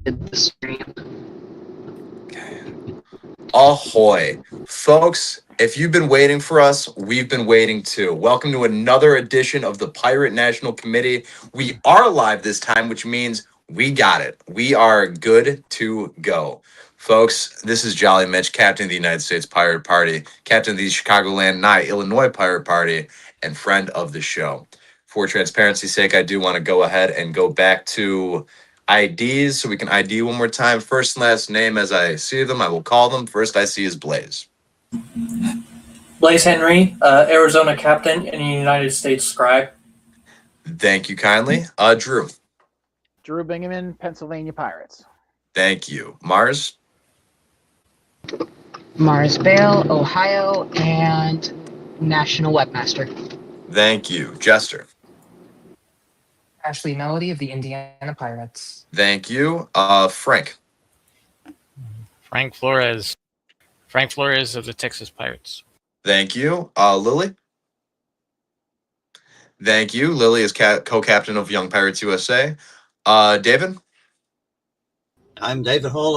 The stream. Ahoy. Folks, if you've been waiting for us, we've been waiting too. Welcome to another edition of the Pirate National Committee. We are live this time, which means we got it. We are good to go. Folks, this is Jolly Mitch, Captain of the United States Pirate Party, Captain of the Chicagoland Nye Illinois Pirate Party, and friend of the show. For transparency's sake, I do want to go ahead and go back to IDs so we can ID one more time. First and last name as I see them, I will call them. First I see is Blaze. Blaze Henry, Arizona captain and United States scribe. Thank you kindly. Drew. Drew Bingaman, Pennsylvania Pirates. Thank you. Mars. Mars Bale, Ohio, and National Webmaster. Thank you. Jester. Ashley Melody of the Indiana Pirates. Thank you. Frank. Frank Flores. Frank Flores of the Texas Pirates. Thank you. Lily. Thank you. Lily is co-captain of Young Pirates USA. David. I'm David Hall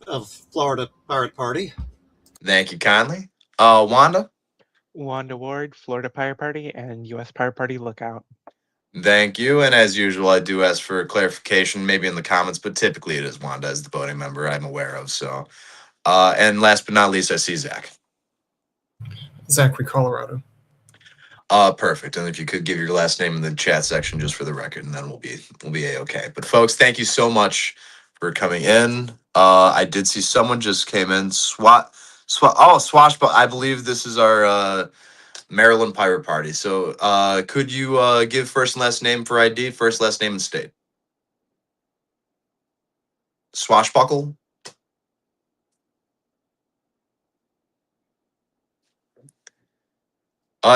of Florida Pirate Party. Thank you kindly. Wanda. Wanda Ward, Florida Pirate Party, and U.S. Pirate Party Lookout. Thank you. And as usual, I do ask for clarification, maybe in the comments, but typically it is Wanda as the voting member I'm aware of. So, and last but not least, I see Zach. Zachary, Colorado. Perfect. And if you could give your last name in the chat section just for the record, and then we'll be a-okay. But folks, thank you so much for coming in. I did see someone just came in. Swashbuckle. I believe this is our Maryland Pirate Party. So could you give first and last name for ID, first, last name, and state? Swashbuckle.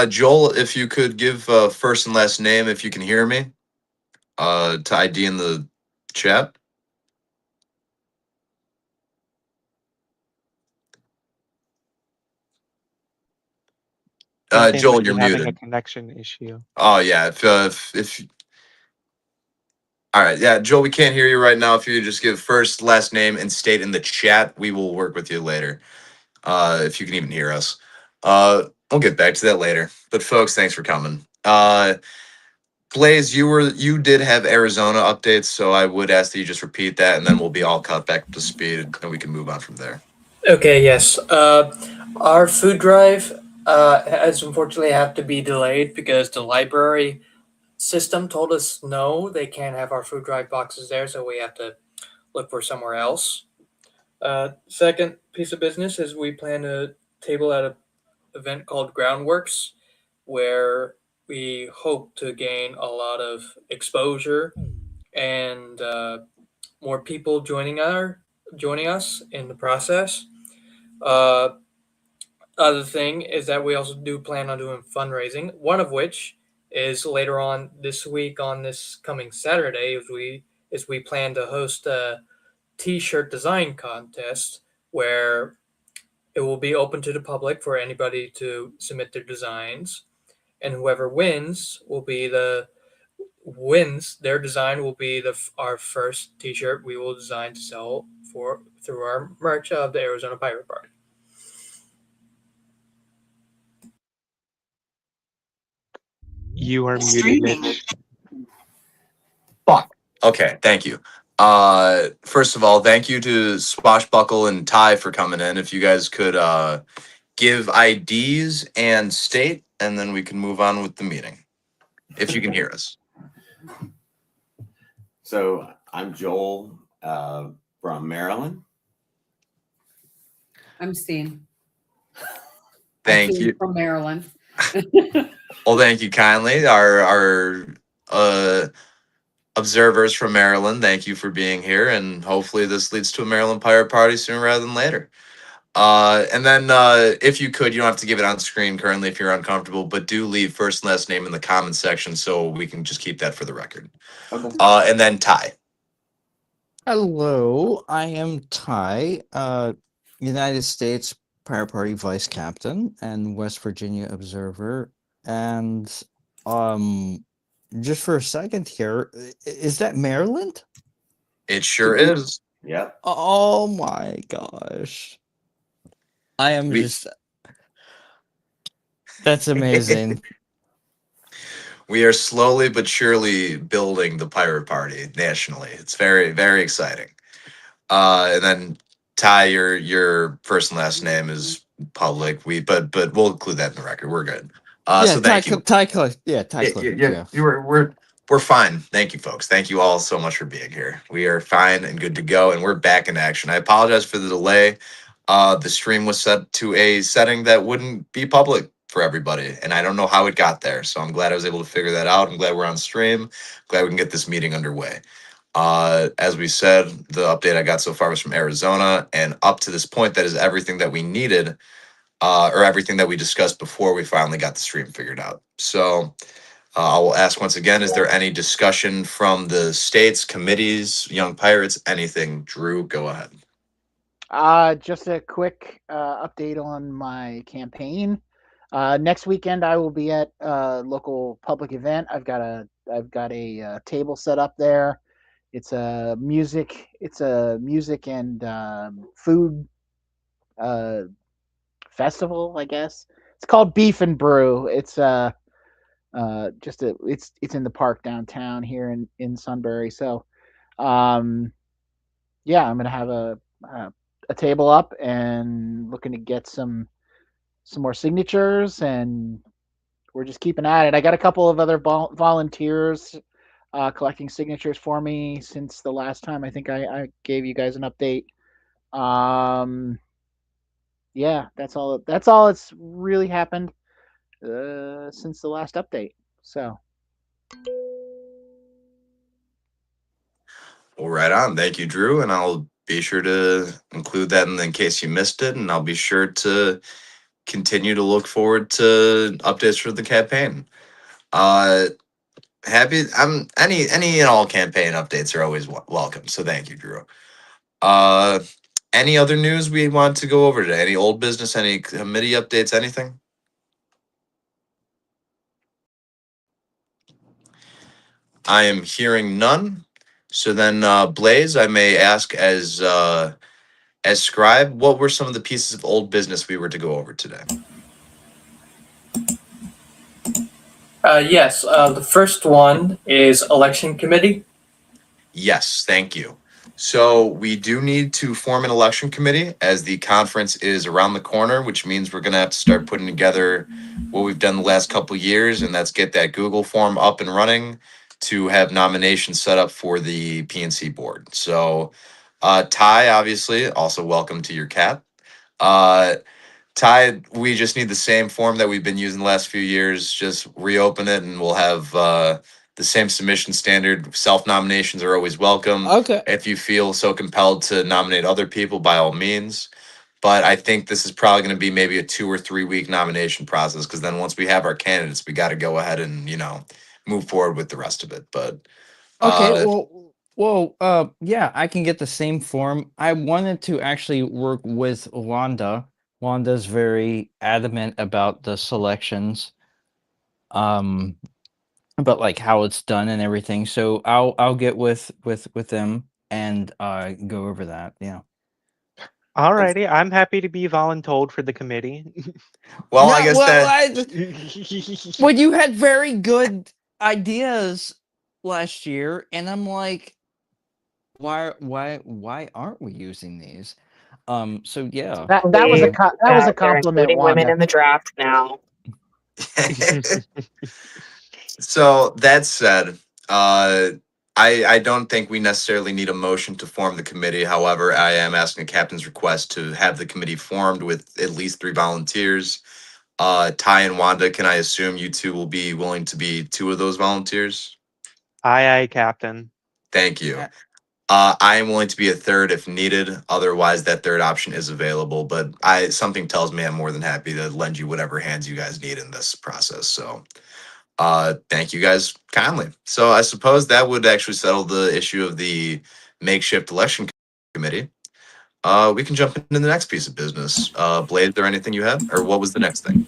Joel, if you could give first and last name, if you can hear me, to ID in the chat. Joel, you're having muted. a connection issue. Oh yeah, if all right, yeah, Joel, we can't hear you right now. If you just give first, last name, and state in the chat, we will work with you later. If you can even hear us. We'll get back to that later. But folks, thanks for coming. Blaze, you did have Arizona updates, so I would ask that you just repeat that, and then we'll be all caught back up to speed, and we can move on from there. Okay, yes. Our food drive has unfortunately have to be delayed because the library system told us no, they can't have our food drive boxes there, so we have to look for somewhere else. Second piece of business is we plan to table at an event called Groundworks, where we hope to gain a lot of exposure and more people joining us in the process. Other thing is that we also do plan on doing fundraising, one of which is later on this week on this coming Saturday is we plan to host a t-shirt design contest where it will be open to the public for anybody to submit their designs, and whoever wins their design will be our first t-shirt we will design to sell through our merch of the Arizona Pirate Party. You are muted, Mitch. Fuck. Okay, thank you. First of all, thank you to Swashbuckle and Ty for coming in. If you guys could give IDs and state, and then we can move on with the meeting. If you can hear us. So I'm Joel from Maryland. I'm Steen. Thank you. From Maryland. Well, thank you kindly. Our observers from Maryland, thank you for being here, and hopefully this leads to a Maryland Pirate Party sooner rather than later. And then if you could, you don't have to give it on screen currently if you're uncomfortable, but do leave first and last name in the comment section so we can just keep that for the record. Okay. And then Ty. Hello, I am Ty, United States Pirate Party Vice Captain and West Virginia Observer. And just for a second here, is that Maryland? It sure is. Yep. Oh my gosh. I am just. That's amazing. We are slowly but surely building the pirate party nationally. It's very, very exciting. And then Ty, your first and last name is public. But we'll include that in the record. We're good. Yeah, So thank you. Ty Cliff. Yeah, Ty Yeah, Cliff. yeah, Yeah. we're fine. Thank you, folks. Thank you all so much for being here. We are fine and good to go, and we're back in action. I apologize for the delay. The stream was set to a setting that wouldn't be public for everybody, and I don't know how it got there. So I'm glad I was able to figure that out. I'm glad we're on stream. Glad we can get this meeting underway. As we said, the update I got so far was from Arizona, and up to this point, that is everything that we needed, or everything that we discussed before we finally got the stream figured out. So. I will ask once again, is there any discussion from the states, committees, Young Pirates, anything? Drew, go ahead. Just a quick update on my campaign. Next weekend, I will be at a local public event. I've got a table set up there. It's a music and food festival, I guess. It's called Beef and Brew. It's it's in the park downtown here in Sunbury. So yeah, I'm gonna have a table up and looking to get some more signatures, and we're just keeping at it. I got a couple of other volunteers collecting signatures for me since the last time I think I gave you guys an update. Yeah, that's all that's really happened since the last update. So Well, right on. Thank you, Drew. And I'll be sure to include that in case you missed it. And I'll be sure to continue to look forward to updates for the campaign. Uh, any and all campaign updates are always welcome. So thank you, Drew. Uh, any other news we want to go over today? Any old business, any committee updates, anything? I am hearing none. So then, Blaze, I may ask as scribe, what were some of the pieces of old business we were to go over today? Yes, the first one is election committee. Yes, thank you. So we do need to form an election committee as the conference is around the corner, which means we're going to have to start putting together what we've done the last couple years, and that's get that Google form up and running to have nominations set up for the PNC board. So, Ty, obviously, also welcome to your cap. Ty, we just need the same form that we've been using the last few years. Just reopen it, and we'll have the same submission standard. Self nominations are always welcome. Okay. If you feel so compelled to nominate other people, by all means. But I think this is probably going to be maybe a 2 or 3 week nomination process, because then once we have our candidates, we got to go ahead and move forward with the rest of it. But Okay. Yeah, I can get the same form. I wanted to actually work with Wanda. Wanda's very adamant about the selections, about like how it's done and everything. So I'll get with them and go over that. Yeah. Alrighty, I'm happy to be voluntold for the committee. well, No, I guess that well, you had very good ideas last year, and I'm like, why aren't we using these? So yeah. that was a compliment, Including women Wanda. in the draft now. So that said, I don't think we necessarily need a motion to form the committee. However, I am asking a captain's request to have the committee formed with at least 3 volunteers. Ty and Wanda, can I assume you two will be willing to be 2 of those volunteers? Aye, Captain. Thank you. Yeah. I am willing to be a 3rd if needed. Otherwise, that 3rd option is available. But something tells me I'm more than happy to lend you whatever hands you guys need in this process. So thank you guys kindly. So I suppose that would actually settle the issue of the makeshift election committee. We can jump into the next piece of business. Blade, is there anything you had, or what was the next thing?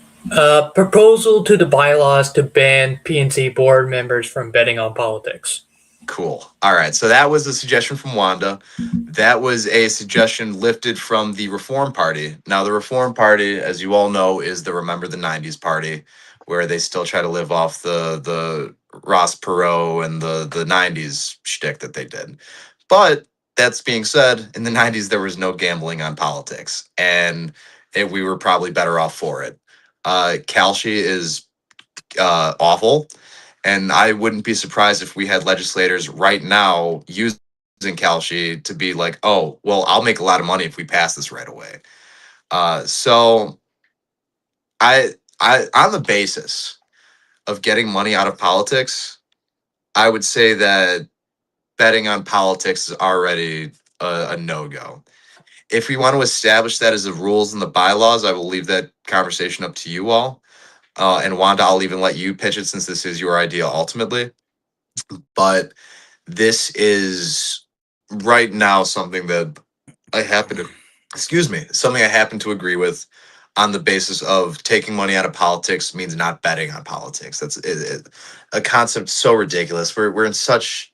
Proposal to the bylaws to ban PNC board members from betting on politics. Cool. All right. So that was a suggestion from Wanda. That was a suggestion lifted from the Reform Party. Now, the Reform Party, as you all know, is the Remember the 90s party, where they still try to live off the Ross Perot and the 90s shtick that they did. But that's being said, in the 90s, there was no gambling on politics, and we were probably better off for it. Kalshi is awful. And I wouldn't be surprised if we had legislators right now using Kalshi to be like, oh, well, I'll make a lot of money if we pass this right away. So I on the basis of getting money out of politics, I would say that betting on politics is already a no-go. If we want to establish that as the rules and the bylaws, I will leave that conversation up to you all. And Wanda, I'll even let you pitch it since this is your idea ultimately. But this is right now something that I happen to, excuse me, something I happen to agree with on the basis of taking money out of politics means not betting on politics. That's a concept so ridiculous. We're in such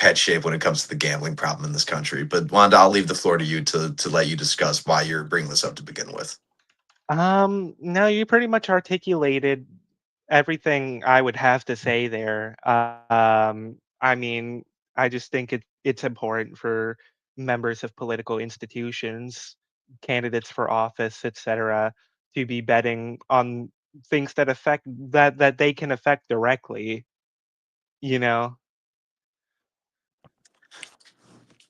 bad shape when it comes to the gambling problem in this country. But Wanda, I'll leave the floor to you to let you discuss why you're bringing this up to begin with. No, you pretty much articulated everything I would have to say there. I mean, I just think it's important for members of political institutions, candidates for office, etc., to be betting on things that affect that they can affect directly, you know.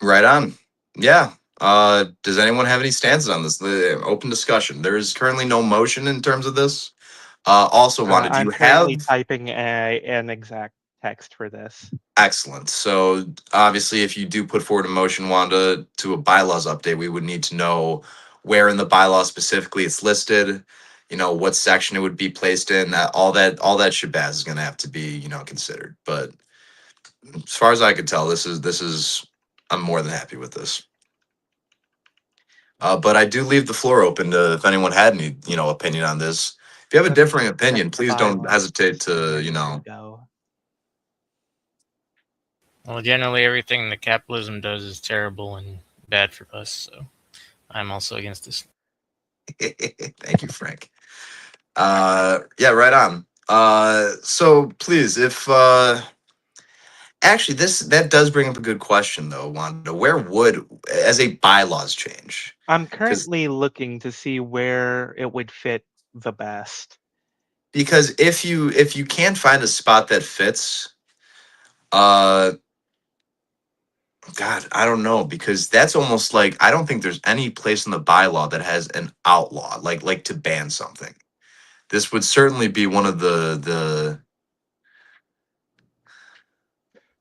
Right on. Yeah. Does anyone have any stances on this? The open discussion. There is currently no motion in terms of this. Also, Wanda, do I'm you currently have typing an exact text for this. excellent? So obviously, if you do put forward a motion, Wanda, to a bylaws update, we would need to know where in the bylaw specifically it's listed. You know what section it would be placed in. All that shabazz is going to have to be considered. But as far as I could tell, this is I'm more than happy with this. But I do leave the floor open to if anyone had any, opinion on this. If you have a Let me differing just check opinion, the please don't bylaws hesitate a to, minute ago. Well, generally, everything that capitalism does is terrible and bad for us. So I'm also against this. Thank you, Frank. Yeah, right on. So please, if actually that does bring up a good question though, Wanda. Where would as a bylaws change? I'm Because currently looking to see where it would fit the best. because if you can't find a spot that fits, uh God, I don't know because that's almost like I don't think there's any place in the bylaw that has an outlaw like to ban something. This would certainly be one of the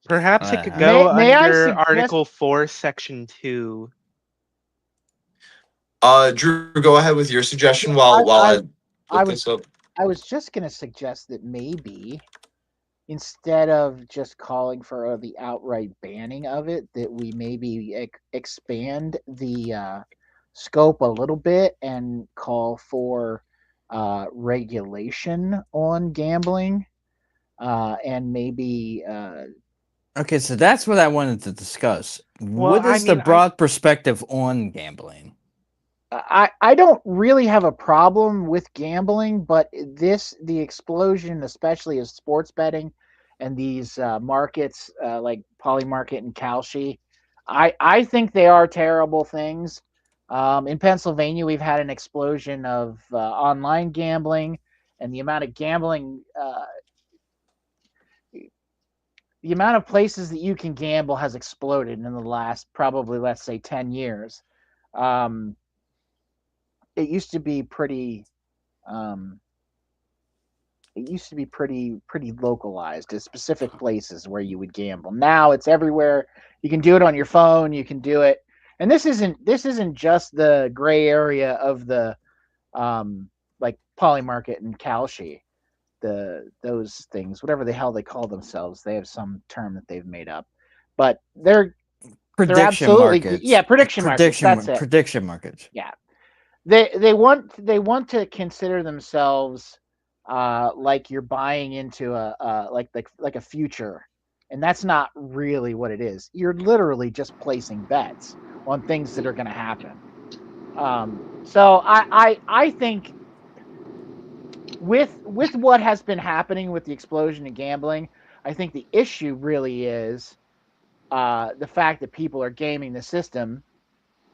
Perhaps it could May go may I under suggest? Article 4, Section 2. Drew, go ahead with your suggestion I while I, I I look was this up. I was just gonna suggest that maybe instead of just calling for the outright banning of it, that we maybe expand the scope a little bit and call for regulation on gambling, and maybe Okay, so that's what I wanted to discuss. Well, What I is the mean, I broad perspective on gambling? I don't really have a problem with gambling, but the explosion, especially of sports betting and these markets like Polymarket and Kalshi, I think they are terrible things. In Pennsylvania, we've had an explosion of online gambling, and the amount of places that you can gamble has exploded in the last probably, let's say, 10 years. Um, it used to be pretty um, pretty localized to specific places where you would gamble. Now it's everywhere. You can do it on your phone. You can do it, and this isn't just the gray area of the like Polymarket and Kalshi. Those things, whatever the hell they call themselves, they have some term that they've made up, but they're Prediction absolutely, yeah, markets. prediction markets. That's it. Prediction markets. Yeah, they want to consider themselves like you're buying into a like a future, and that's not really what it is. You're literally just placing bets on things that are going to happen. So I think with what has been happening with the explosion in gambling, I think the issue really is the fact that people are gaming the system,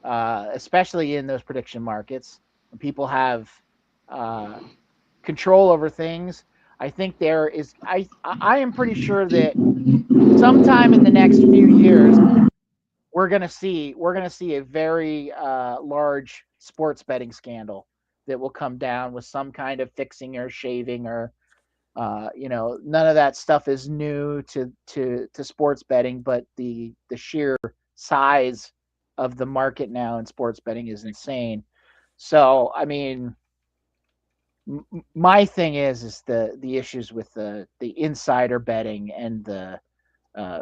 especially in those prediction markets. When people have control over things, I think there is. I am pretty sure that sometime in the next few years, we're gonna see a very large sports betting scandal that will come down with some kind of fixing or shaving or none of that stuff is new to sports betting, but the sheer size of the market now in sports betting is insane. So I mean, my thing is the issues with the insider betting and the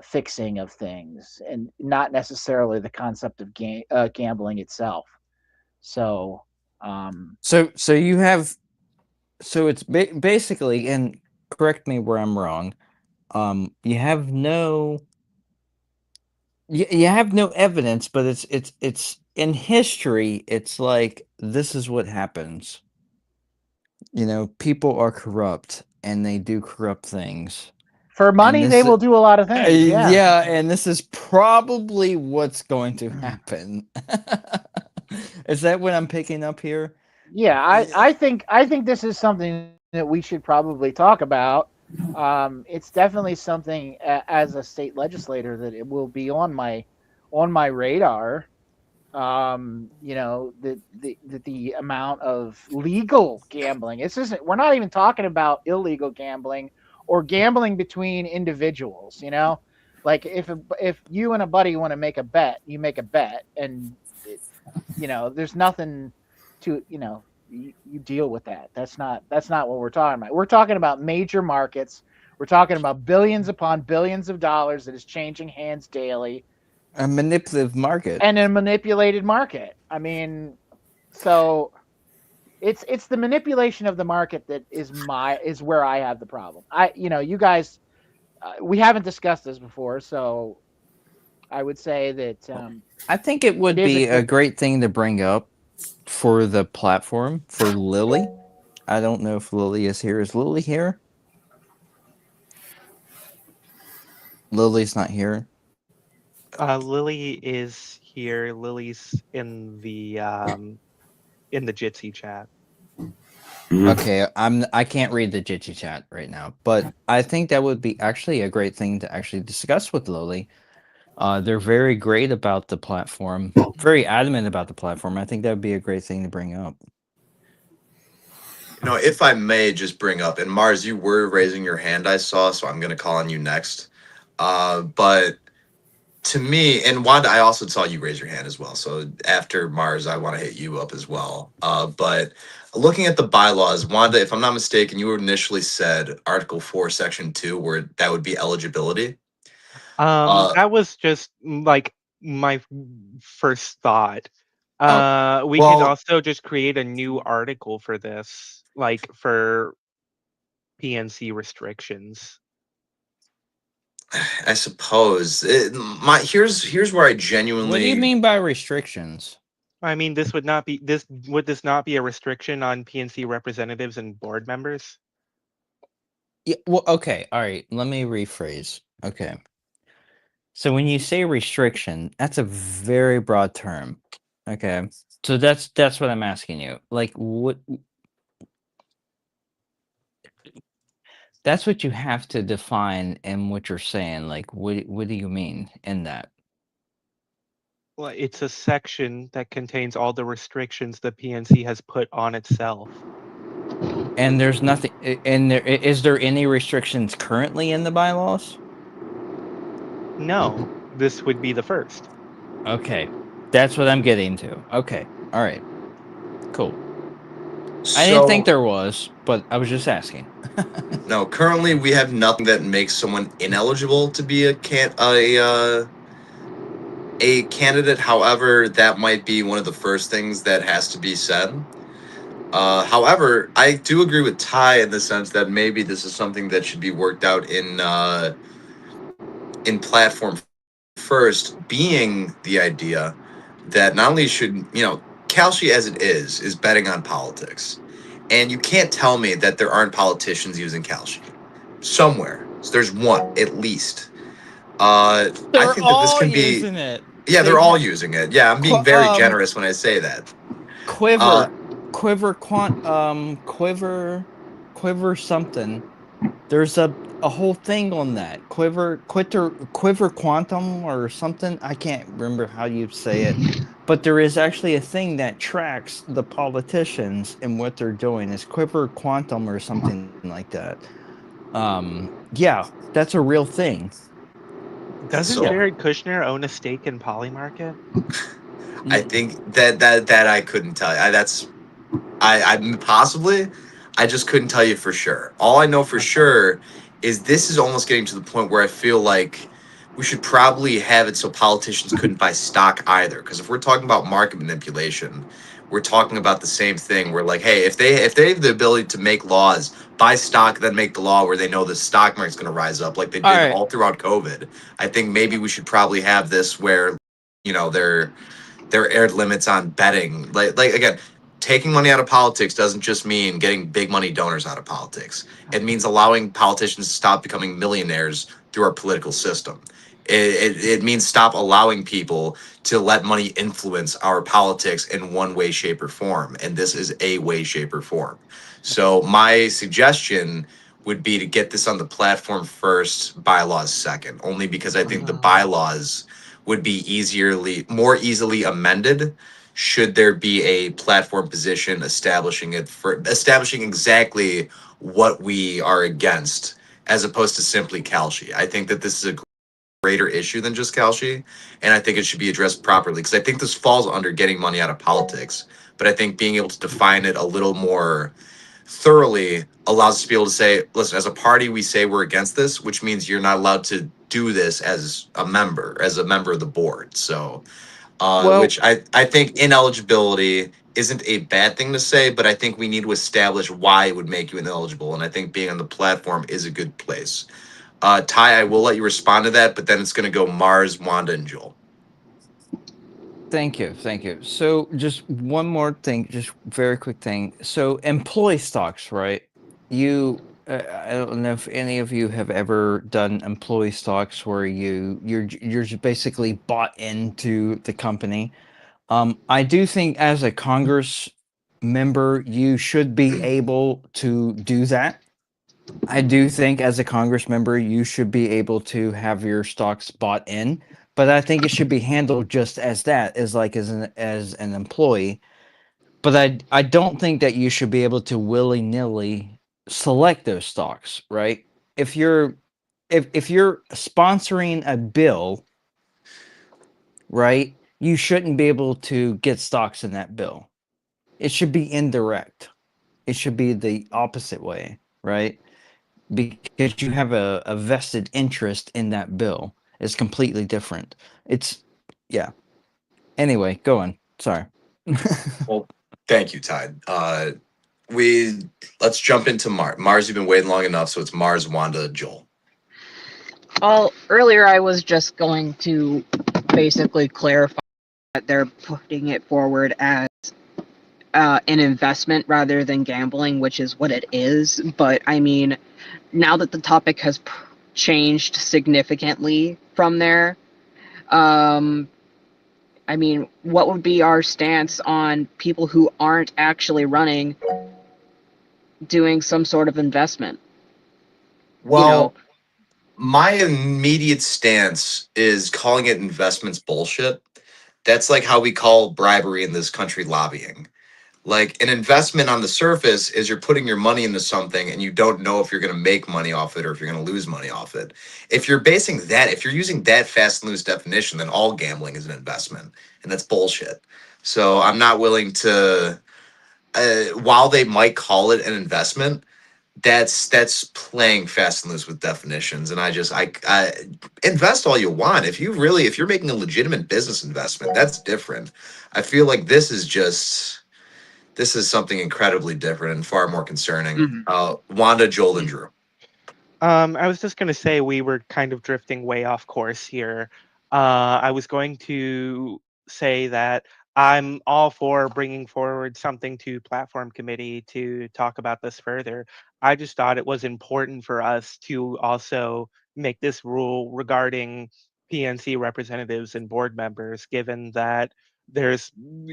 fixing of things, and not necessarily the concept of gambling itself. So, So you have, so it's basically, and correct me where I'm wrong. You have no, you have no evidence, but it's in history. It's like this is what happens. People are corrupt and they do corrupt things. for And money, they this, will do a lot of things. Yeah. yeah, and this is probably what's going to happen. Is that what I'm picking up here? Yeah, I think this is something that we should probably talk about. It's definitely something as a state legislator that it will be on my radar. The amount of legal gambling. This isn't. We're not even talking about illegal gambling or gambling between individuals. Like if you and a buddy want to make a bet, you make a bet, and there's nothing to you deal with that. That's not what we're talking about. We're talking about major markets. We're talking about billions upon billions of dollars that is changing hands daily. A manipulative market. And a manipulated market. I mean, so it's the manipulation of the market that is where I have the problem. You guys, we haven't discussed this before, so I would say that I think it would be a great thing to bring up for the platform for Lily. I don't know if Lily is here. Is Lily here? Lily's not here. Lily is here. Lily's in the Jitsi chat. Okay, I can't read the Jitsi chat right now, but I think that would be actually a great thing to actually discuss with Lily. They're very great about the platform, very adamant about the platform. I think that would be a great thing to bring up. If I may just bring up, and Mars, you were raising your hand, I saw, so I'm going to call on you next. But to me, and Wanda, I also saw you raise your hand as well. So after Mars, I want to hit you up as well. But looking at the bylaws, Wanda, if I'm not mistaken, you initially said Article 4, Section 2, where that would be eligibility. That was just like my first thought. We could also just create a new article for this, like for PNC restrictions. I suppose here's where I genuinely. What do you mean by restrictions? I mean, this would not be would this not be a restriction on PNC representatives and board members? Yeah. Well, okay. All right. Let me rephrase. Okay. So when you say restriction, that's a very broad term. Okay. So that's what I'm asking you. Like, what? That's what you have to define in what you're saying. Like, what do you mean in that? Well, it's a section that contains all the restrictions the PNC has put on itself. And there's nothing. And is there any restrictions currently in the bylaws? No, this would be the first. Okay, that's what I'm getting to. Okay, all right, cool. I didn't think there was, but I was just asking. No, currently we have nothing that makes someone ineligible to be a candidate. However, that might be one of the first things that has to be said. However, I do agree with Ty in the sense that maybe this is something that should be worked out in in platform first being the idea that not only should, Kalshi as it is betting on politics. And you can't tell me that there aren't politicians using Kalshi somewhere. So there's one at least. I They're think that this all can be, using it. yeah, They they're all using it. Yeah, I'm being very generous when I say that. quiver, quiver, quiver, quiver something. There's a whole thing on that quiver quantum or something. I can't remember how you say it, but there is actually a thing that tracks the politicians and what they're doing. Is quiver quantum or something like that. Yeah, that's a real thing. Doesn't So Jared Kushner own a stake in Polymarket? I think that I couldn't tell you. I possibly, I just couldn't tell you for sure. All I know for sure is this is almost getting to the point where I feel like we should probably have it so politicians couldn't buy stock either. Because if we're talking about market manipulation, we're talking about the same thing. We're like, hey, if they have the ability to make laws, buy stock, then make the law where they know the stock market's going to rise up, like they All did right. all throughout COVID. I think maybe we should probably have this where, there are aired limits on betting. Like again, taking money out of politics doesn't just mean getting big money donors out of politics. It means allowing politicians to stop becoming millionaires through our political system. It means stop allowing people to let money influence our politics in one way, shape, or form. And this is a way, shape, or form. So my suggestion would be to get this on the platform first, bylaws second, only because I think the bylaws would be more easily amended should there be a platform position establishing exactly what we are against, as opposed to simply Kalshi. I think that this is a greater issue than just Kalshi, and I think it should be addressed properly because I think this falls under getting money out of politics. But I think being able to define it a little more thoroughly allows us to be able to say, listen, as a party, we say we're against this, which means you're not allowed to do this as a member of the board. So, Well, which I think ineligibility isn't a bad thing to say, but I think we need to establish why it would make you ineligible. And I think being on the platform is a good place. Ty, I will let you respond to that, but then it's going to go Mars, Wanda, and Joel. thank you, thank you. So just one more thing, just very quick thing. So employee stocks, right? I don't know if any of you have ever done employee stocks where you're just basically bought into the company. I do think as a Congress member, you should be able to do that. I do think as a Congress member, you should be able to have your stocks bought in, but I think it should be handled just as that, as like as an employee. But I don't think that you should be able to willy nilly select those stocks, right? If you're if you're sponsoring a bill, right, you shouldn't be able to get stocks in that bill. It should be indirect. It should be the opposite way, right? Because you have a vested interest in that bill. It's completely different. It's yeah. Anyway, go on. Sorry. Well, thank you, Ty. We let's jump into Mars. Mars, you've been waiting long enough, so it's Mars, Wanda, Joel. Well, earlier I was just going to basically clarify that they're putting it forward as an investment rather than gambling, which is what it is. But I mean, now that the topic has changed significantly from there, I mean, what would be our stance on people who aren't actually running doing some sort of investment? Well, my immediate stance is calling it investments bullshit. That's like how we call bribery in this country lobbying. Like an investment on the surface is you're putting your money into something and you don't know if you're going to make money off it or if you're going to lose money off it. If you're using that fast and loose definition, then all gambling is an investment, and that's bullshit. So I'm not willing to, while they might call it an investment, that's playing fast and loose with definitions. And I invest all you want. If you're making a legitimate business investment, that's different. I feel like this is something incredibly different and far more concerning. Wanda, Joel, and Drew. I was just going to say we were kind of drifting way off course here. I was going to say that I'm all for bringing forward something to platform committee to talk about this further. I just thought it was important for us to also make this rule regarding PNC representatives and board members, given that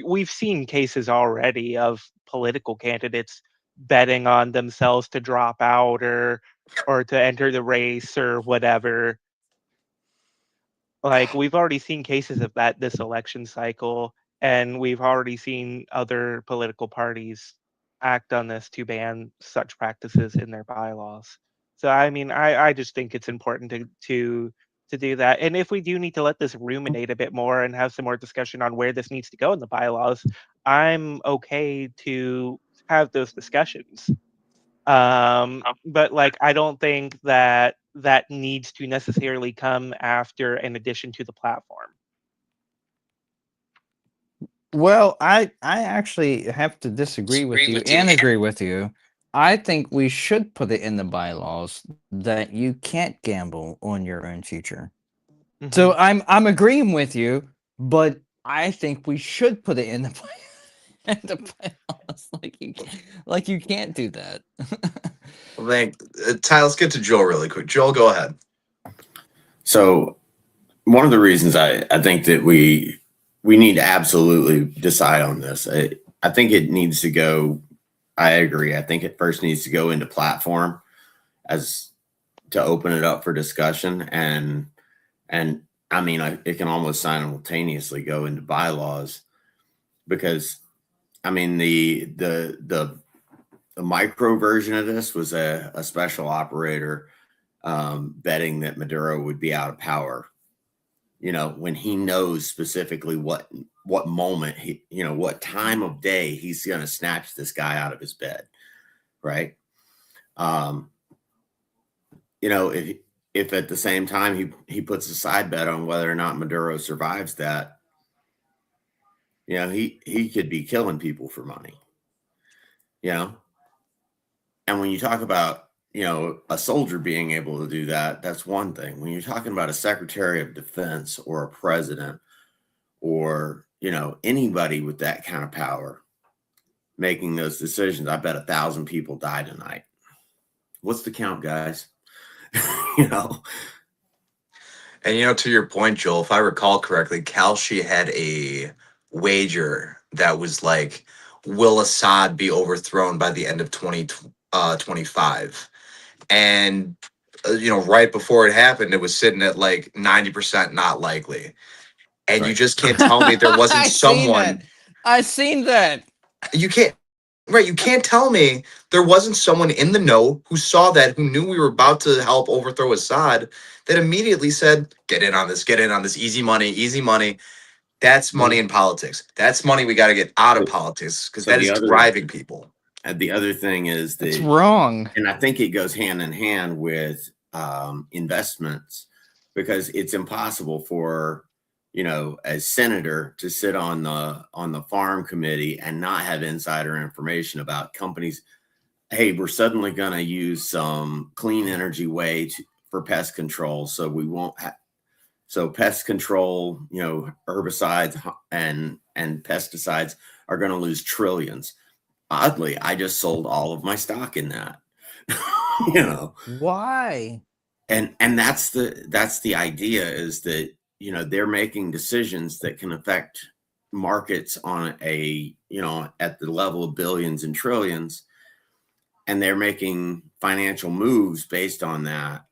we've seen cases already of political candidates betting on themselves to drop out or to enter the race or whatever. Like we've already seen cases of that this election cycle, and we've already seen other political parties act on this to ban such practices in their bylaws. So I mean, I just think it's important to do that. And if we do need to let this ruminate a bit more and have some more discussion on where this needs to go in the bylaws, I'm okay to have those discussions. But like I don't think that that needs to necessarily come after an addition to the platform. Well, I actually have to disagree with you and agree with you. I think we should put it in the bylaws that you can't gamble on your own future. So I'm agreeing with you, but I think we should put it in the in the bylaws. Like you can't do that. Ty, let's get to Joel really quick. Joel, go ahead. So one of the reasons I think that we need to absolutely decide on this, I think it needs to go, I agree. I think it first needs to go into platform as to open it up for discussion. And I mean, it can almost simultaneously go into bylaws because I mean, the micro version of this was a special operator betting that Maduro would be out of power. You know, when he knows specifically what moment he, you know, what time of day he's going to snatch this guy out of his bed, right? You know, if at the same time he puts a side bet on whether or not Maduro survives that, you know, he could be killing people for money, you know. And when you talk about, you know, a soldier being able to do that, that's one thing. When you're talking about a secretary of defense or a president or, you know, anybody with that kind of power making those decisions, I bet 1,000 people die tonight. What's the count, guys? You know. And you know, to your point, Joel, if I recall correctly, Kalshi had a wager that was like, will Assad be overthrown by the end of 2025? And you know, right before it happened, it was sitting at like 90% not likely. And you just can't tell me there wasn't someone. I've seen that. You can't. Right, you can't tell me there wasn't someone in the know who saw that, who knew we were about to help overthrow Assad, that immediately said, get in on this, easy money, easy money. That's money in politics. That's money we got to get out of politics because that is driving people. And the other thing is that it's wrong. And I think it goes hand in hand with investments because it's impossible for, you know, a senator to sit on the farm committee and not have insider information about companies. Hey, we're suddenly going to use some clean energy way for pest control. So we won't so pest control, you know, herbicides and pesticides are going to lose trillions. Oddly, I just sold all of my stock in that. You know. Why? And that's the idea is that, you know, they're making decisions that can affect markets on a, you know, at the level of billions and trillions, and they're making financial moves based on that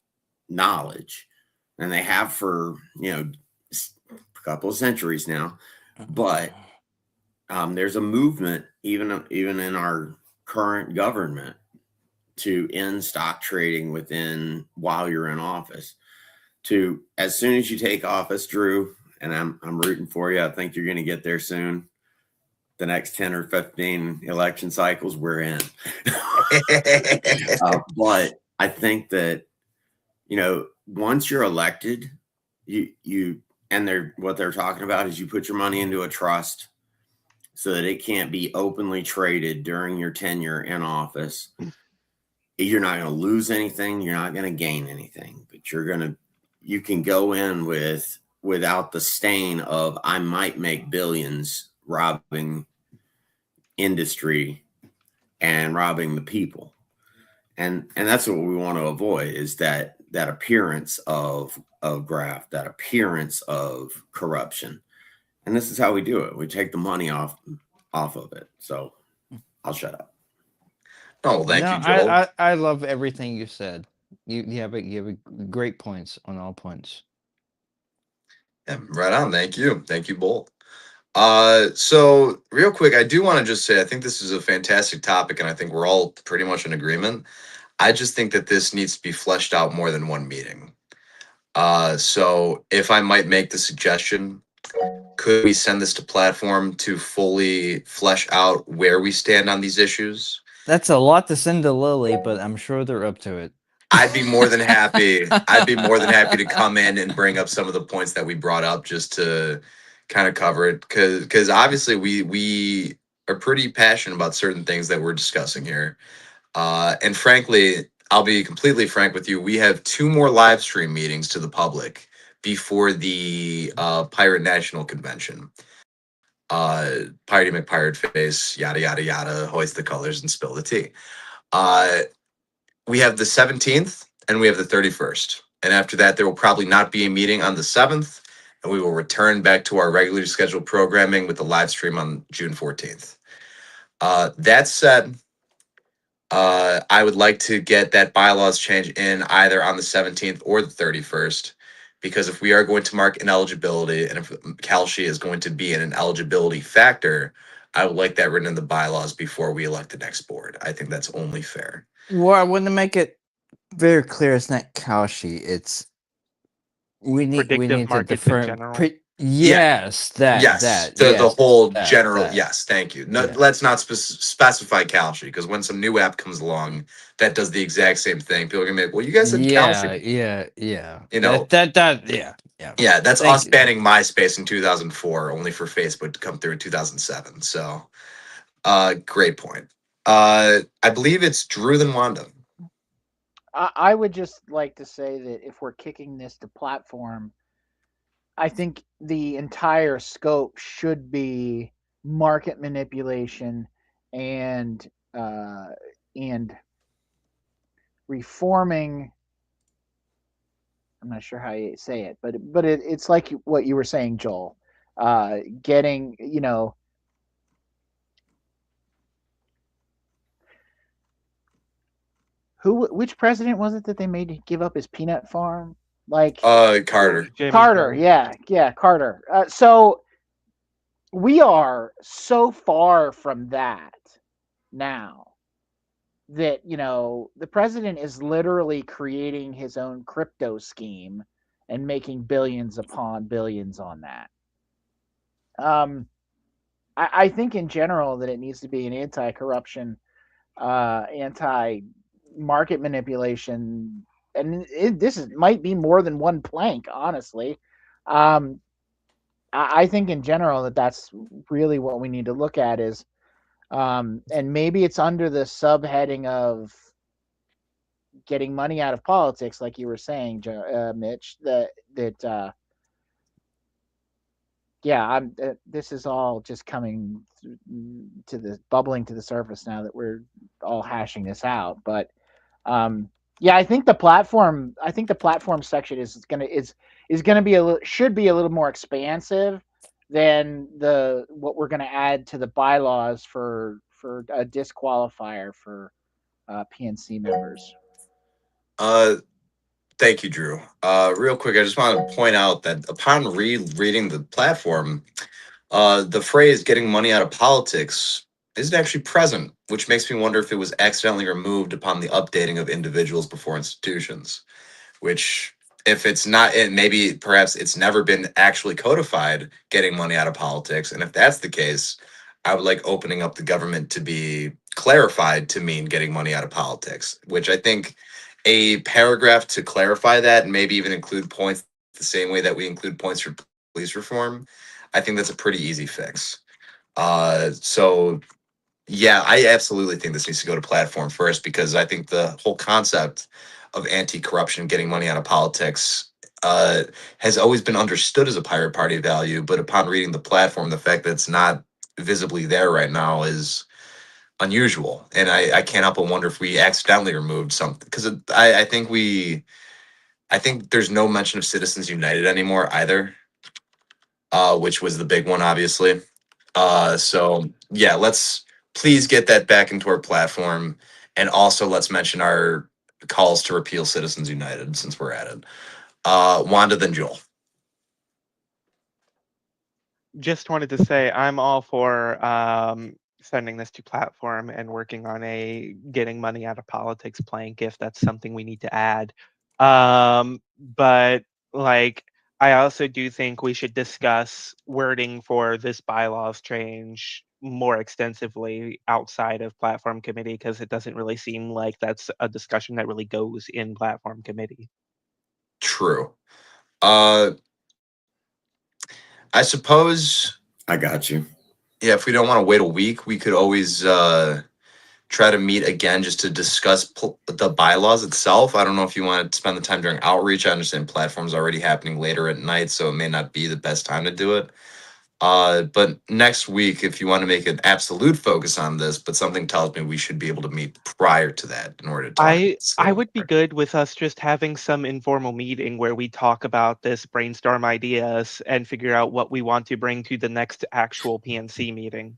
knowledge, and they have for, you know, a couple of centuries now. But there's a movement even in our current government to end stock trading while you're in office. To as soon as you take office, Drew, and I'm rooting for you. I think you're going to get there soon. The next 10 or 15 election cycles we're in. But I think that, you know, once you're elected, what they're talking about is you put your money into a trust so that it can't be openly traded during your tenure in office. you're not going to lose anything. You're not going to gain anything, but you can go in without the stain of, I might make billions robbing industry and robbing the people. And that's what we want to avoid, is that appearance of graft, that appearance of corruption. And this is how we do it. We take the money off of it. So I'll shut up. Oh, thank No, you, Joel. I love everything you said. You have great points on all points. Yeah, right on. Thank you. Thank you both. So real quick, I do want to just say I think this is a fantastic topic, and I think we're all pretty much in agreement. I just think that this needs to be fleshed out more than one meeting. So if I might make the suggestion, could we send this to platform to fully flesh out where we stand on these issues? That's a lot to send to Lily, but I'm sure they're up to it. I'd be more than happy. I'd be more than happy to come in and bring up some of the points that we brought up just to kind of cover it, because obviously we are pretty passionate about certain things that we're discussing here. And frankly, I'll be completely frank with you. We have 2 more live stream meetings to the public before the Pirate National Convention. Piratey McPirate Face, yada yada yada, hoist the colors and spill the tea. We have the 17th and we have the 31st. And after that, there will probably not be a meeting on the 7th, and we will return back to our regularly scheduled programming with the live stream on June 14th. That said, I would like to get that bylaws change in either on the 17th or the 31st, because if we are going to mark ineligibility and if Kalshi is going to be an eligibility factor, I would like that written in the bylaws before we elect the next board. I think that's only fair. Well, I want to make it very clear. It's not Kaushi. It's we need Predictive to markets in different. general. Yes, The whole that, general. that. Yes, thank you. No, Yeah. let's not specify Kalshi, because when some new app comes along that does the exact same thing, people are gonna be like, "Well, you guys said Kalshi." Yeah. You know, Yeah. yeah, that's Thank us you. banning MySpace in 2004, only for Facebook to come through in 2007. So, great point. I believe it's Drew then Wanda. I would just like to say that if we're kicking this to platform, I think the entire scope should be market manipulation and uh, and reforming. I'm not sure how you say it, but it's like what you were saying, Joel. Getting which president was it that they made give up his peanut farm? Like Carter. Jimmy Carter, yeah, Carter. So we are so far from that now that the president is literally creating his own crypto scheme and making billions upon billions on that. I think in general that it needs to be an anti-corruption, anti-market manipulation, and might be more than one plank, honestly. I think in general that's really what we need to look at is, and maybe it's under the subheading of getting money out of politics, like you were saying, Mitch. This is all just coming to the bubbling to the surface now that we're all hashing this out. But I think the platform section is gonna be should be a little more expansive than what we're gonna add to the bylaws for a disqualifier for PNC members. Thank you, Drew. Real quick, I just want to point out that upon reading the platform, the phrase "getting money out of politics" isn't actually present, which makes me wonder if it was accidentally removed upon the updating of individuals before institutions. Which, if it's not, maybe perhaps it's never been actually codified, getting money out of politics. And if that's the case, I would like opening up the government to be clarified to mean getting money out of politics, which I think a paragraph to clarify that and maybe even include points the same way that we include points for police reform. I think that's a pretty easy fix. So Yeah, I absolutely think this needs to go to platform first because I think the whole concept of anti-corruption, getting money out of politics, has always been understood as a pirate party value. But upon reading the platform, the fact that it's not visibly there right now is unusual, and I can't help but wonder if we accidentally removed something because I think there's no mention of Citizens United anymore either, which was the big one, obviously. So yeah, let's please get that back into our platform, and also let's mention our calls to repeal Citizens United since we're at it. Wanda, then Joel. Just wanted to say I'm all for sending this to platform and working on a getting money out of politics plank if that's something we need to add. But like I also do think we should discuss wording for this bylaws change more extensively outside of platform committee because it doesn't really seem like that's a discussion that really goes in platform committee. True. I suppose. I got you. Yeah, if we don't want to wait a week, we could always try to meet again just to discuss the bylaws itself. I don't know if you want to spend the time during outreach. I understand platforms already happening later at night, so it may not be the best time to do it. But next week, if you want to make an absolute focus on this, but something tells me we should be able to meet prior to that in order to talk. I would be good with us just having some informal meeting where we talk about this, brainstorm ideas, and figure out what we want to bring to the next actual PNC meeting.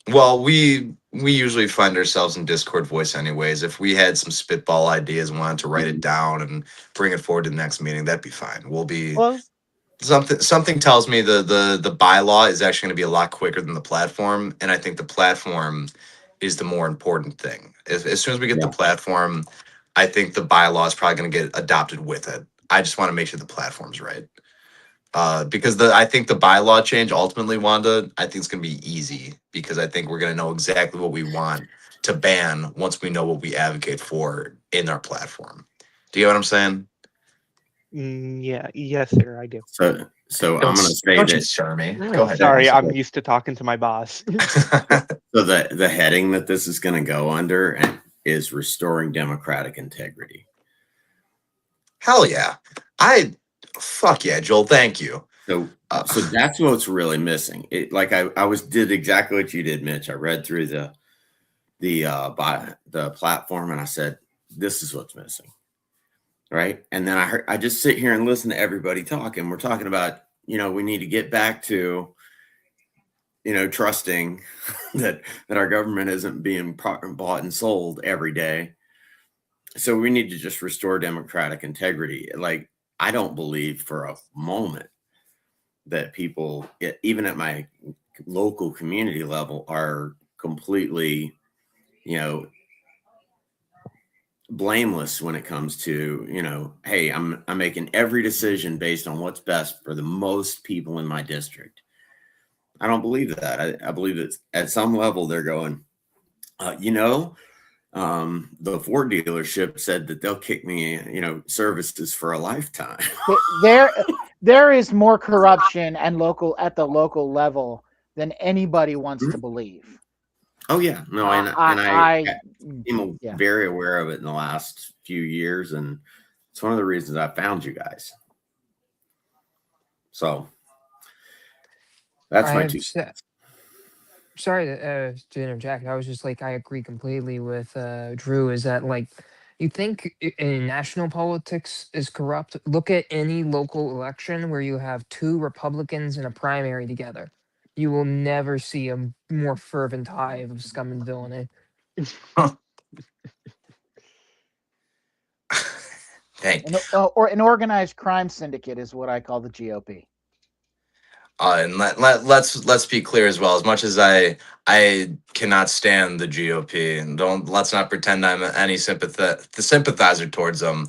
Well, we usually find ourselves in Discord voice anyways. If we had some spitball ideas and wanted to write it down and bring it forward to the next meeting, that'd be fine. We'll be Well, something tells me the bylaw is actually going to be a lot quicker than the platform, and I think the platform is the more important thing. As soon as we get the platform, I think the bylaw is probably going to get adopted with it. I just want to make sure the platform's right. Because I think the bylaw change ultimately, Wanda, I think it's going to be easy because I think we're going to know exactly what we want to ban once we know what we advocate for in our platform. Do you know what I'm saying? yeah, yes, sir, I do. So I'm going to say don't you that. stir me. Go ahead. Sorry, I'm used to talking to my boss. So the heading that this is going to go under is restoring democratic integrity. Hell yeah. Fuck yeah, Joel. Thank you. So that's what's really missing. It like I did exactly what you did, Mitch. I read through the platform and I said, this is what's missing. Right. And then I just sit here and listen to everybody talk. And we're talking about, we need to get back to, trusting that our government isn't being bought and sold every day. So we need to just restore democratic integrity. Like, I don't believe for a moment that people, even at my local community level, are completely, blameless when it comes to, hey, I'm making every decision based on what's best for the most people in my district. I don't believe that. I believe that at some level they're going, the Ford dealership said that they'll kick me, services for a lifetime. There is more corruption at the local level than anybody wants to believe. Oh yeah, no, I'm very aware of it in the last few years, and it's one of the reasons I found you guys. So that's my two cents. Sorry to interject. I was just like, I agree completely with Drew. Is that like, you think in national politics is corrupt? Look at any local election where you have two Republicans in a primary together. You will never see a more fervent hive of scum and villainy. Or an organized crime syndicate is what I call the GOP. And let's be clear as well. As much as I cannot stand the GOP, and let's not pretend I'm any sympathizer towards them.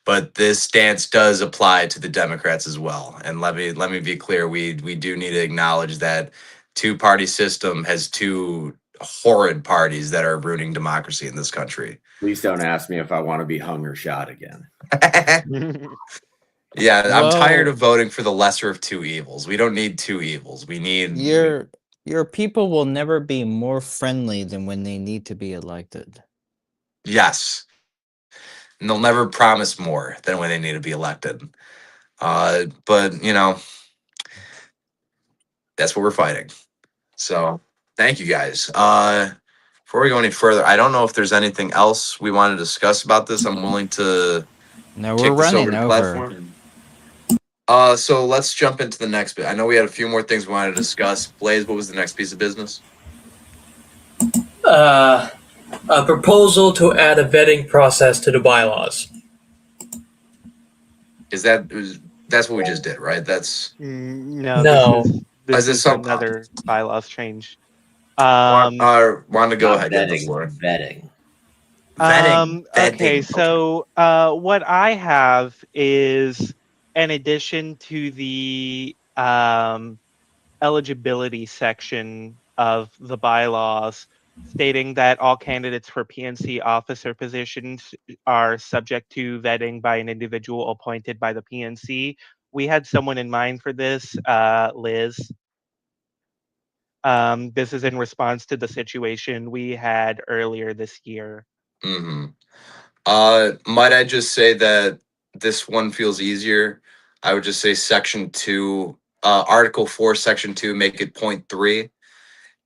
But this stance does apply to the Democrats as well. And let me be clear. We do need to acknowledge that two-party system has two horrid parties that are ruining democracy in this country. Please don't ask me if I want to be hung or shot again. Yeah, I'm tired of voting for the lesser of two evils. We don't need two evils. We need Your people will never be more friendly than when they need to be elected. Yes. And they'll never promise more than when they need to be elected. But, you know, that's what we're fighting. So thank you guys. Before we go any further, I don't know if there's anything else we want to discuss about this. I'm willing to No, we're kick this over running to over. platform. So let's jump into the next bit. I know we had a few more things we wanted to discuss. Blaze, what was the next piece of business? A proposal to add a vetting process to the bylaws. That's what we just did, right? That's No, No. Is this this is some another bylaws change. Wanda, go ahead. You have the Vetting. floor. Vetting. Vetting. Okay, Vetting. so what I have is an addition to the eligibility section of the bylaws stating that all candidates for PNC officer positions are subject to vetting by an individual appointed by the PNC. We had someone in mind for this, Liz. This is in response to the situation we had earlier this year. Mm-hmm. Might I just say that this one feels easier? I would just say section 2, article 4, section 2, make it point 3,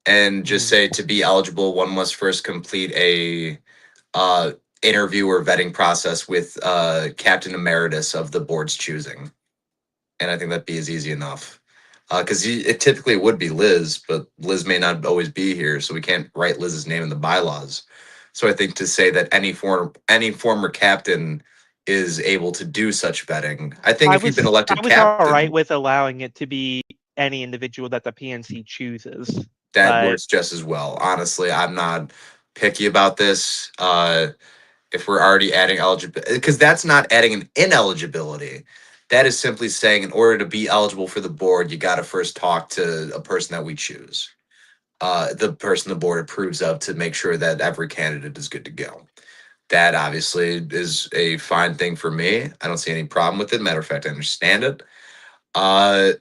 and just say to be eligible, one must first complete a uh interview or vetting process with captain emeritus of the board's choosing. And I think that'd be as easy enough. Because it typically would be Liz, but Liz may not always be here, so we can't write Liz's name in the bylaws. So I think to say that any former captain is able to do such vetting, I think if you've been elected I was all right captain, with allowing it to be any individual that the PNC chooses. that But works just as well. Honestly, I'm not picky about this. If we're already adding eligibility, because that's not adding an ineligibility. That is simply saying in order to be eligible for the board, you got to first talk to a person that we choose, the person the board approves of, to make sure that every candidate is good to go. That obviously is a fine thing for me. I don't see any problem with it. Matter of fact, I understand it. Uh,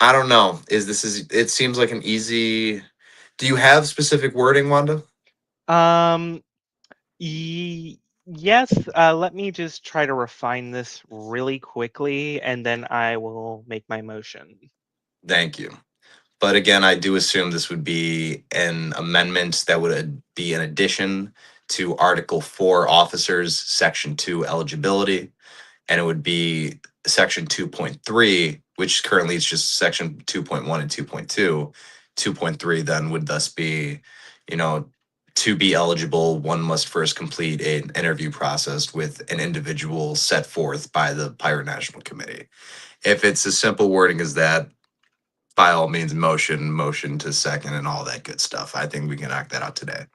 I don't know. It seems like an easy. Do you have specific wording, Wanda? yes, let me just try to refine this really quickly, and then I will make my motion. Thank you. But again, I do assume this would be an amendment that would be an addition to Article 4 officers, Section 2 eligibility, and it would be Section 2.3, which currently is just Section 2.1 and 2.2. 2.3 then would thus be, you know, to be eligible, one must first complete an interview process with an individual set forth by the Pirate National Committee. If it's as simple wording as that, by all means, motion to second, and all that good stuff. I think we can knock that out today.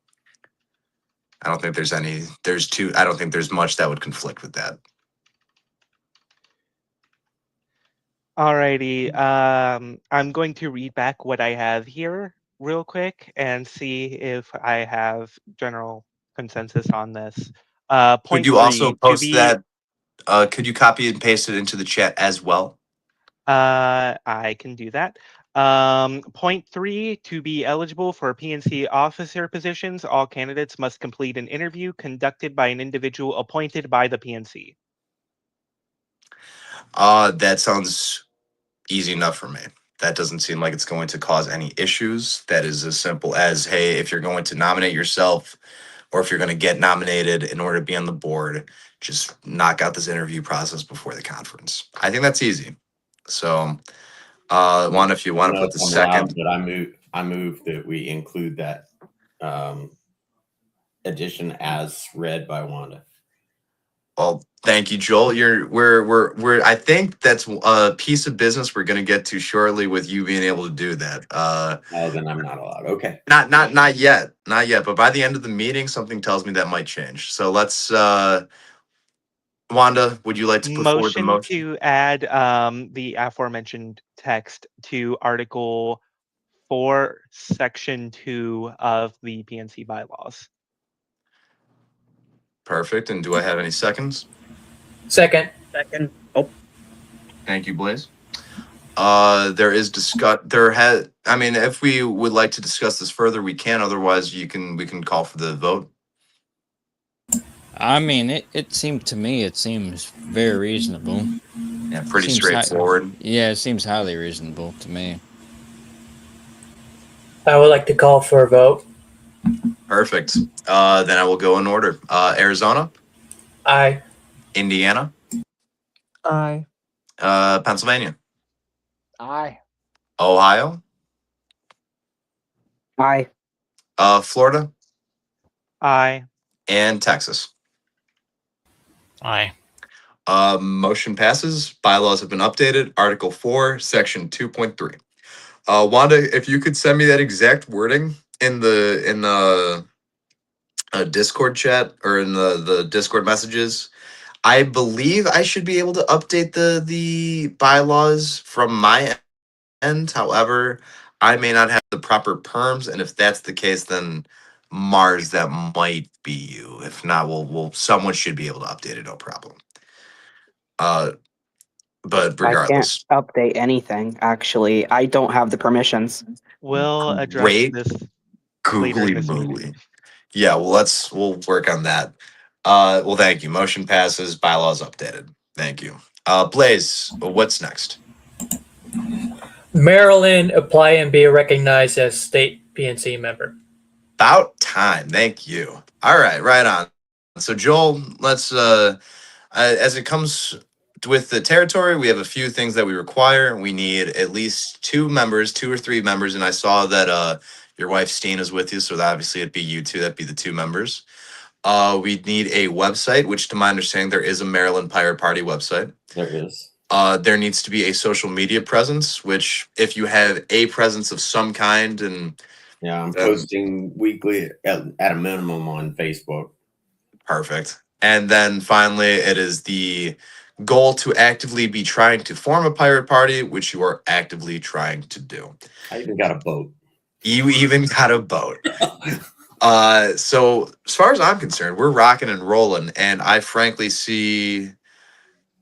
I don't think I don't think there's much that would conflict with that. Alrighty, I'm going to read back what I have here real quick and see if I have general consensus on this. Could Point you also three, to post be that? Could you copy and paste it into the chat as well? I can do that. Point 3, to be eligible for PNC officer positions, all candidates must complete an interview conducted by an individual appointed by the PNC. That sounds easy enough for me. That doesn't seem like it's going to cause any issues. That is as simple as, hey, if you're going to nominate yourself, or if you're going to get nominated in order to be on the board, just knock out this interview process before the conference. I think that's easy. So, Wanda, if you want to put the I'm allowed, second. but I move that we include that addition as read by Wanda. Well, thank you, Joel. We're I think that's a piece of business we're going to get to shortly with you being able to do that. Oh, then I'm not allowed. Okay. Not yet. Not yet, but by the end of the meeting something tells me that might change. So let's Wanda, would you like to put forward the Motion motion? to add the aforementioned text to Article 4, Section 2 of the PNC bylaws. Perfect. And do I have any seconds? Second. Second. Oh, Thank you, Blaze. There is I mean, if we would like to discuss this further, we can. Otherwise, we can call for the vote. I mean, it seemed to me, it seems very reasonable. Yeah, pretty Seems straightforward. Yeah, it seems highly reasonable to me. I would like to call for a vote. Perfect. Then I will go in order. Arizona, Aye. Indiana, Aye. Pennsylvania, Aye. Ohio, Aye. Florida, Aye. and Texas. Aye. Motion passes. Bylaws have been updated. Article 4, Section 2.3. Wanda, if you could send me that exact wording in the Discord chat or in the Discord messages, I believe I should be able to update the bylaws from my end. However, I may not have the proper perms, and if that's the case, then Mars, that might be you. If not, we'll someone should be able to update it, no problem. But I can't regardless, update anything, actually. I don't have the permissions. We'll address great this later googly this week. moogly. Yeah, well, we'll work on that. Well, thank you. Motion passes. Bylaws updated. Thank you. Blaze, what's next? Maryland apply and be recognized as state PNC member. About time. Thank you. All right, right on. So Joel, let's as it comes with the territory, we have a few things that we require. We need at least 2 or 3 members, and I saw that your wife Steen is with you, so obviously it'd be you two. That'd be the 2 members. We need a website, which to my understanding, there is a Maryland Pirate Party website. There is. There needs to be a social media presence, which if you have a presence of some kind, and Yeah, I'm posting weekly at a minimum on Facebook. perfect. And then finally, it is the goal to actively be trying to form a pirate party, which you are actively trying to do. I even got a boat. You even got a boat. So as far as I'm concerned, we're rocking and rolling, and I frankly see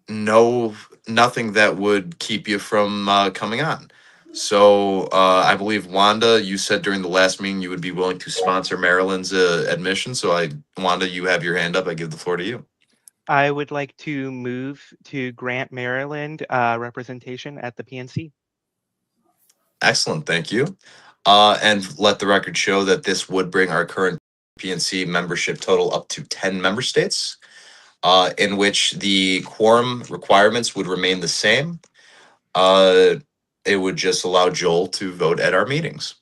nothing that would keep you from coming on. So I believe Wanda, you said during the last meeting you would be willing to sponsor Maryland's admission. So Wanda, you have your hand up. I give the floor to you. I would like to move to grant Maryland representation at the PNC. Excellent, thank you. And let the record show that this would bring our current PNC membership total up to 10 member states, in which the quorum requirements would remain the same. It would just allow Joel to vote at our meetings.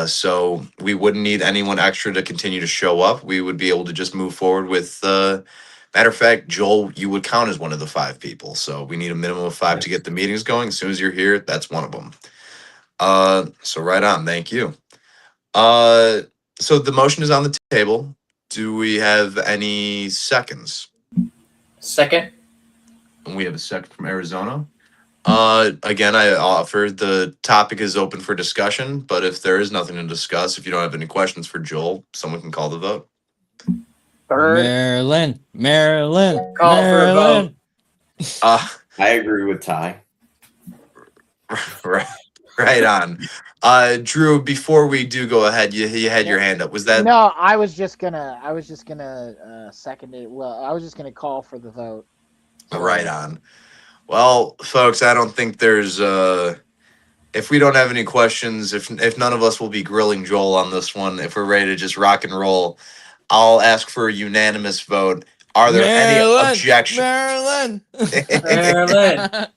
So we wouldn't need anyone extra to continue to show up. We would be able to just move forward with, matter of fact, Joel, you would count as one of the 5 people. So we need a minimum of 5 to get the meetings going. As soon as you're here, that's one of them. So right on, thank you. So the motion is on the table. Do we have any seconds? Second. And we have a second from Arizona. Again, I offer the topic is open for discussion, but if there is nothing to discuss, if you don't have any questions for Joel, someone can call the vote. Third. Maryland. Call for a vote. I agree with Ty. Right on. Drew, before we do go ahead, you had your hand up. Was that No, I was just gonna second it. Well, I was just gonna call for the vote. right on? Well, folks, I don't think there's if we don't have any questions, if none of us will be grilling Joel on this one, if we're ready to just rock and roll, I'll ask for a unanimous vote. Are there any objections? Maryland. Maryland.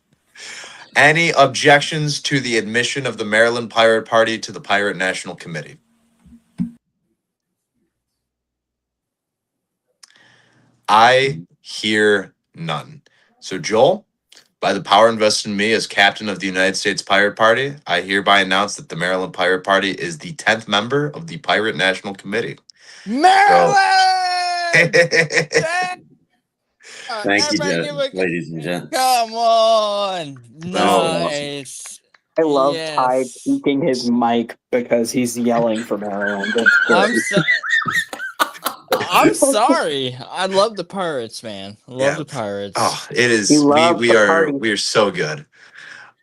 Any objections to the admission of the Maryland Pirate Party to the Pirate National Committee? I hear none. So Joel, by the power invested in me as captain of the United States Pirate Party, I hereby announce that the Maryland Pirate Party is the 10th member of the Pirate National Committee. Maryland. Thank you, ladies and gents. Come on. Nice. I love Ty peeking his mic because he's yelling for Maryland. I'm sorry. I love the Pirates, man. I love the Pirates. Oh, it is. He loves We the are party. we are so good.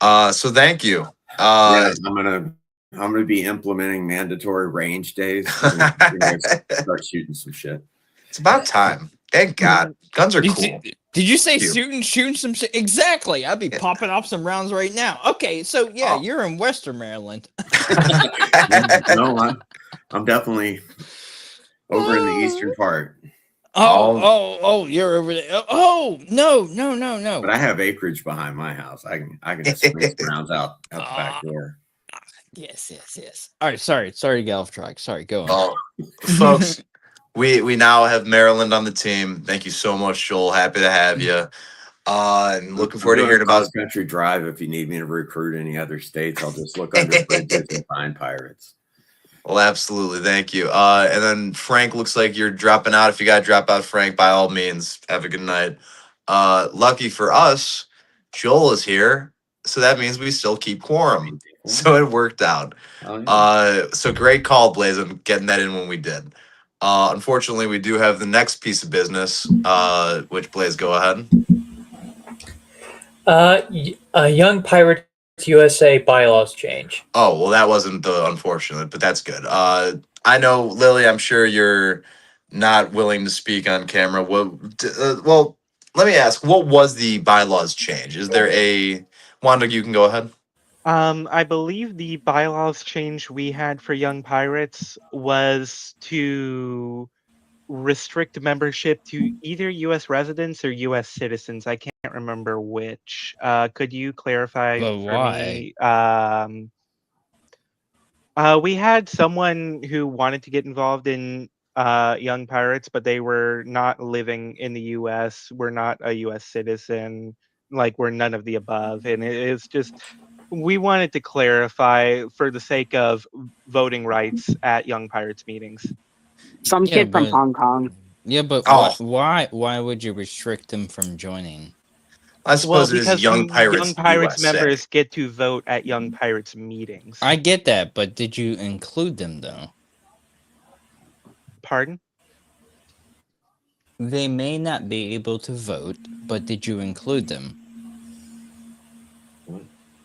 So thank you. Yeah, I'm gonna be implementing mandatory range days. We're gonna start shooting some shit. It's about time. Thank God. Guns are Did cool. you say Thank you. shooting some shit? Exactly. I'd be popping off some rounds right now. Okay, so yeah, Oh. you're in Western Maryland. No, I'm definitely over in the eastern part. Oh, you're over there. Oh, no. But I have acreage behind my house. I can just swing some rounds out the back door. Yes. All right, sorry to get off track. Sorry, go on. Oh, folks, we now have Maryland on the team. Thank you so much, Joel. Happy to have you. And looking forward to hearing about cross country drive. If you need me to recruit any other states, I'll just look under bridges and find pirates. Well, absolutely. Thank you. And then Frank, looks like you're dropping out. If you got to drop out, Frank, by all means, have a good night. Lucky for us, Joel is here. So that means we still keep quorum. So it worked out. Oh, yeah. So great call, Blaze, on getting that in when we did. Unfortunately, we do have the next piece of business, which, Blaze, go ahead. Young Pirates USA bylaws change. Oh, well, that wasn't the unfortunate, but that's good. I know, Lily, I'm sure you're not willing to speak on camera. Well, let me ask, what was the bylaws change? Is there a Wanda, you can go ahead. I believe the bylaws change we had for Young Pirates was to restrict membership to either U.S. residents or U.S. citizens. I can't remember which. Could you clarify But for why? me? We had someone who wanted to get involved in Young Pirates, but they were not living in the U.S. We're not a U.S. citizen. Like, we're none of the above, and it's just we wanted to clarify for the sake of voting rights at Young Pirates meetings. Some Yeah, kid from but Hong Kong. Oh, why would you restrict them from joining? I Well, suppose it is because Young Young Pirates Pirates USA. members get to vote at Young Pirates meetings. I get that, but did you include them though? Pardon? They may not be able to vote, but did you include them?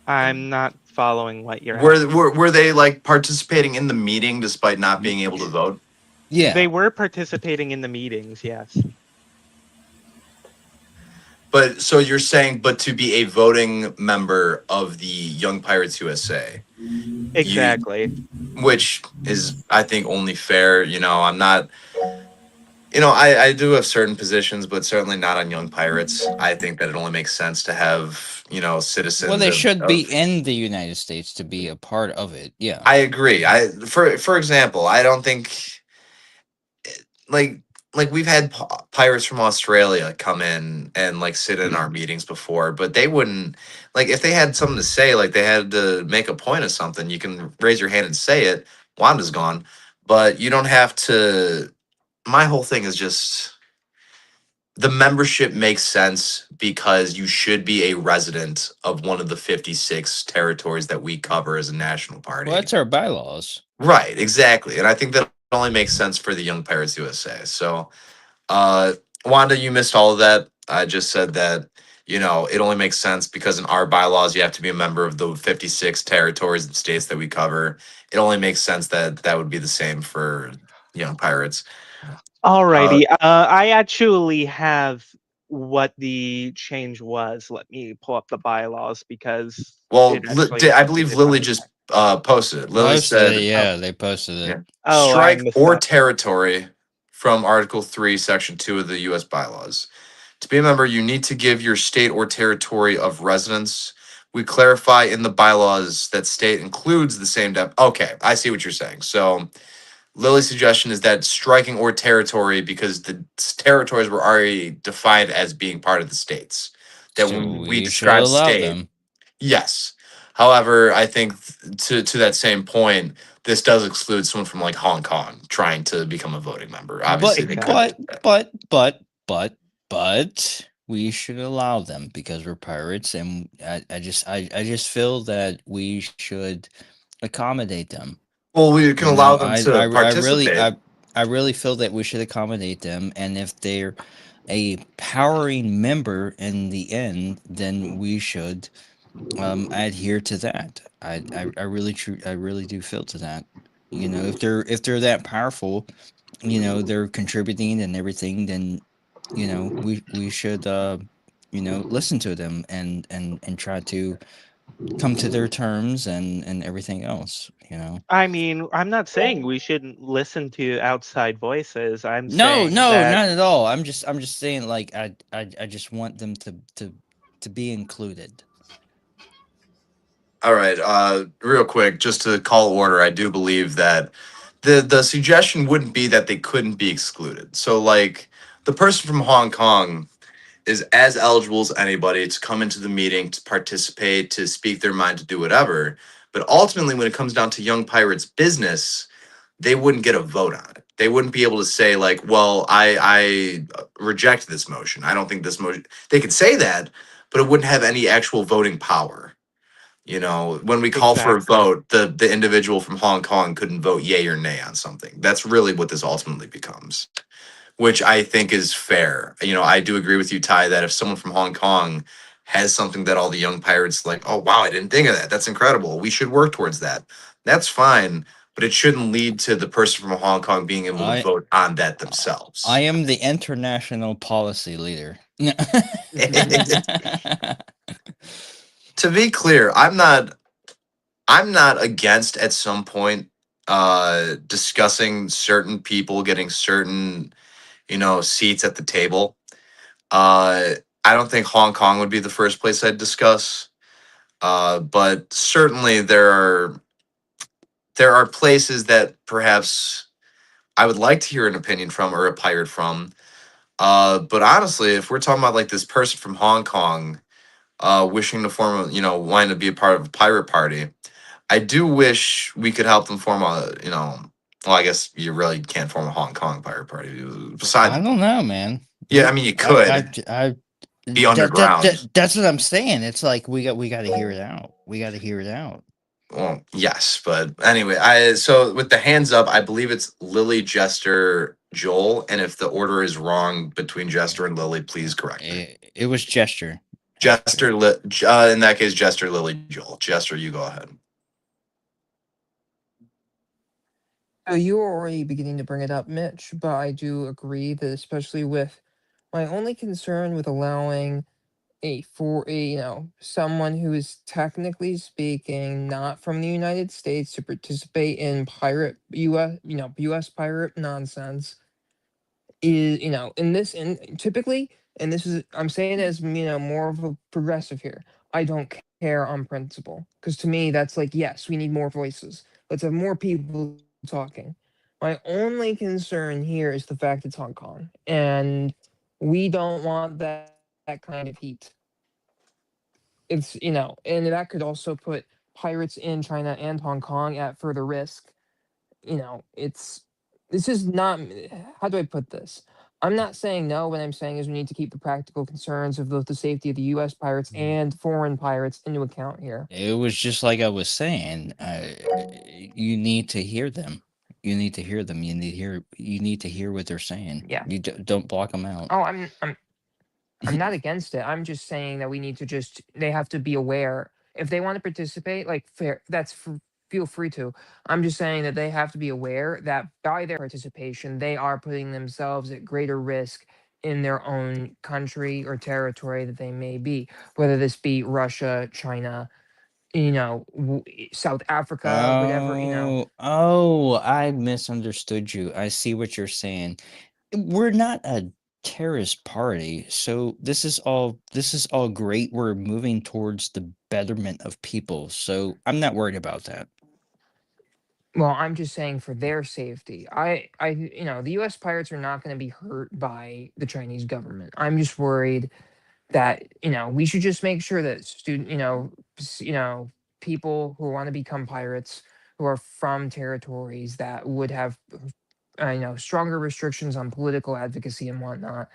I'm not following what you're asking. Were they like participating in the meeting despite not being able to vote? Yeah. They were participating in the meetings, yes. But so you're saying, but to be a voting member of the Young Pirates USA, Exactly. which is, I think, only fair. I'm not, I do have certain positions, but certainly not on Young Pirates. I think that it only makes sense to have, citizens. Well, they should be in the United States to be a part of it. Yeah. I agree. For example, I don't think like we've had pirates from Australia come in and like sit in our meetings before, but they wouldn't, like, if they had something to say, like they had to make a point of something, you can raise your hand and say it. Wanda's gone, but you don't have to. My whole thing is just the membership makes sense because you should be a resident of one of the 56 territories that we cover as a national party. Well, that's our bylaws. Right, exactly. And I think that only makes sense for the Young Pirates USA. So, Wanda, you missed all of that. I just said that, it only makes sense because in our bylaws, you have to be a member of the 56 territories and states that we cover. It only makes sense that that would be the same for Young Pirates. Alrighty. I actually have what the change was. Let me pull up the bylaws because Well, it actually I believe Lily just posted it. Lily said, yeah, they posted it. yeah. Oh, I Strike missed or that. territory from Article 3, Section 2 of the U.S. bylaws. To be a member, you need to give your state or territory of residence. We clarify in the bylaws that state includes the same depth. Okay, I see what you're saying. So Lily's suggestion is that striking or territory because the territories were already defined as being part of the states. That So when we we should describe allow state, them. yes. However, I think to that same point, this does exclude someone from like Hong Kong trying to become a voting member. Obviously, they couldn't do that. But we should allow them because we're pirates, and I just feel that we should accommodate them. Well, we can You allow know, them to participate. I really feel that we should accommodate them, and if they're a powering member in the end, then we should I adhere to that. I really I really do feel to that. You know, if they're that powerful, you know, they're contributing and everything, then you know we should you know listen to them and try to come to their terms and everything else. You know. I mean, I'm not saying we shouldn't listen to outside voices. I'm No, saying no, that not at all. I'm just saying like I just want them to be included. All right, real quick, just to call order, I do believe that the suggestion wouldn't be that they couldn't be excluded. So, like, the person from Hong Kong is as eligible as anybody to come into the meeting, to participate, to speak their mind, to do whatever. But ultimately, when it comes down to Young Pirates business, they wouldn't get a vote on it. They wouldn't be able to say like, "Well, I reject this motion. I don't think this motion." They could say that, but it wouldn't have any actual voting power. You know, when we call for a exactly. vote, the individual from Hong Kong couldn't vote yay or nay on something. That's really what this ultimately becomes, which I think is fair. You know, I do agree with you, Ty, that if someone from Hong Kong has something that all the young pirates like, oh wow, I didn't think of that. That's incredible. We should work towards that. That's fine, but it shouldn't lead to the person from Hong Kong being able to I vote on that I themselves. am the international policy leader. To be clear, I'm not against at some point discussing certain people getting certain, you know, seats at the table. I don't think Hong Kong would be the first place I'd discuss. But certainly there are places that perhaps I would like to hear an opinion from or a pirate from. But honestly, if we're talking about like this person from Hong Kong wishing to form a, you know, wanting to be a part of a pirate party, I do wish we could help them form a, you know, well, I guess you really can't form a Hong Kong pirate party. I Besides, don't know, man. yeah, I mean, you could be underground. That's what I'm saying. It's like we got to hear it out. We got to hear it out. Well, yes, but anyway, I so with the hands up, I believe it's Lily, Jester, Joel, and if the order is wrong between Jester and Lily, please correct me. It was gesture, actually. In that case, Jester, Lily, Joel. Jester, you go ahead. So you were already beginning to bring it up, Mitch, but I do agree that especially with my only concern with allowing someone who is technically speaking not from the United States to participate in pirate US pirate nonsense is, in this, in typically, and this is, I'm saying as, more of a progressive here. I don't care on principle, because to me that's like, yes, we need more voices. Let's have more people talking. My only concern here is the fact it's Hong Kong, and we don't want that kind of heat. It's, and that could also put pirates in China and Hong Kong at further risk. It's, this is not, how do I put this? I'm not saying no. What I'm saying is we need to keep the practical concerns of both the safety of the U.S. pirates and foreign pirates into account here. It was just like I was saying. You need to hear them. You need to hear them. You need to hear what they're saying. Yeah. Don't block them out. Oh, I'm not against it. I'm just saying that we need to just, they have to be aware. If they want to participate, like, fair, feel free to. I'm just saying that they have to be aware that by their participation, they are putting themselves at greater risk in their own country or territory that they may be, whether this be Russia, China, South Africa, whatever. Oh, I misunderstood you. I see what you're saying. We're not a terrorist party, so this is all great. We're moving towards the betterment of people, so I'm not worried about that. Well, I'm just saying for their safety. The U.S. pirates are not going to be hurt by the Chinese government. I'm just worried that we should just make sure that people who want to become pirates who are from territories that would have stronger restrictions on political advocacy and whatnot,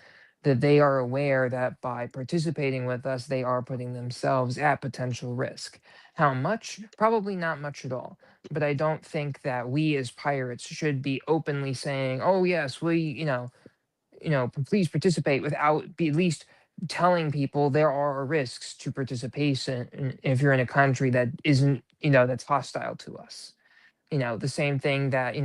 that they are aware that by participating with us, they are putting themselves at potential risk. How much? Probably not much at all. But I don't think that we as pirates should be openly saying, "Oh yes, we, please participate," without be at least telling people there are risks to participation if you're in a country that isn't, that's hostile to us. The same thing that,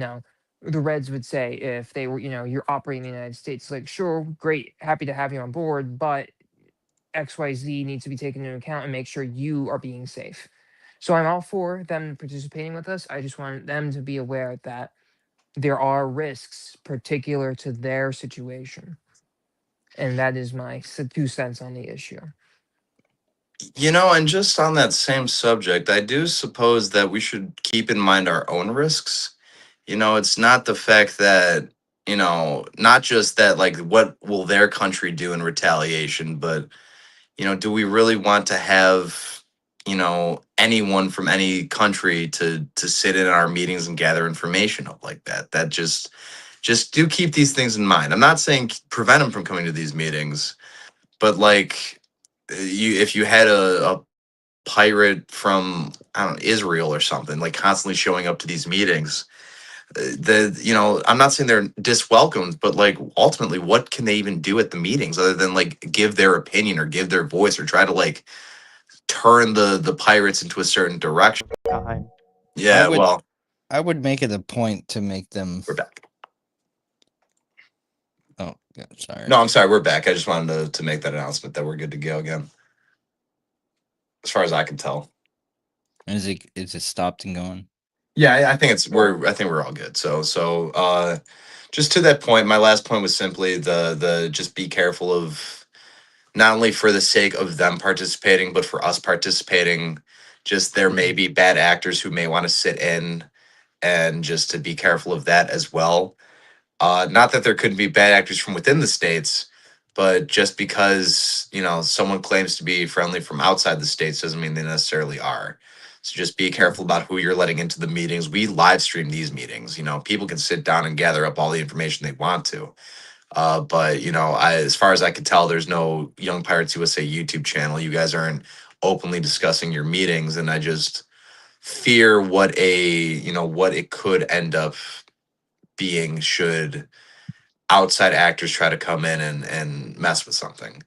the Reds would say if they were, you're operating in the United States. Like, sure, great, happy to have you on board, but XYZ needs to be taken into account and make sure you are being safe. So I'm all for them participating with us. I just want them to be aware that there are risks particular to their situation. And that is my 2 cents on the issue. And just on that same subject, I do suppose that we should keep in mind our own risks. It's not the fact that, not just that, like, what will their country do in retaliation, but, do we really want to have, anyone from any country to sit in our meetings and gather information up like that? That just do keep these things in mind. I'm not saying prevent them from coming to these meetings, but like, if you had a pirate from, I don't know, Israel or something, like constantly showing up to these meetings, I'm not saying they're diswelcomed, but like ultimately, what can they even do at the meetings other than like give their opinion or give their voice or try to like turn the pirates into a certain direction? Time. Yeah, would- well, I would make it a point to make them. we're back. Oh, yeah, sorry. No, I'm sorry, we're back. I just wanted to make that announcement that we're good to go again, as far as I can tell. Is it stopped and going? Yeah, I think I think we're all good. So just to that point, my last point was simply the just be careful of, not only for the sake of them participating, but for us participating. Just there may be bad actors who may want to sit in, and just to be careful of that as well. Not that there couldn't be bad actors from within the states, but just because, someone claims to be friendly from outside the states doesn't mean they necessarily are. So just be careful about who you're letting into the meetings. We live stream these meetings. People can sit down and gather up all the information they want to. But as far as I could tell, there's no Young Pirates USA YouTube channel. You guys aren't openly discussing your meetings, and I just fear what it could end up being should outside actors try to come in and mess with something.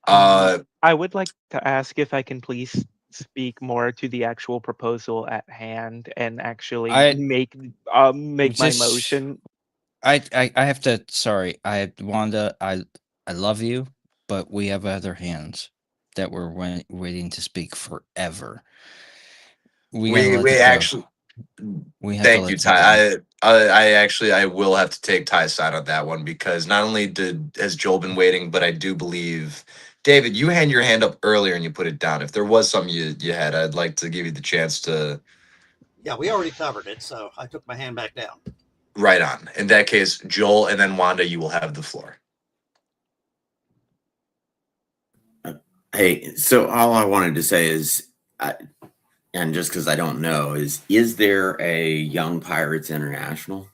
I would like to ask if I can please speak more to the actual proposal at hand and actually make my Just- motion. I have to. Sorry, Wanda. I love you, but we have other hands that were waiting to speak forever. We gotta let We it go. actually We have to thank let you, it Ty. go. I will have to take Ty's side on that one, because not only has Joel been waiting, but I do believe, David, you had your hand up earlier and you put it down. If there was something you had, I'd like to give you the chance to. Yeah, we already covered it, so I took my hand back down. Right on. In that case, Joel and then Wanda, you will have the floor. Hey, so all I wanted to say is, and just because I don't know, is there a Young Pirates International?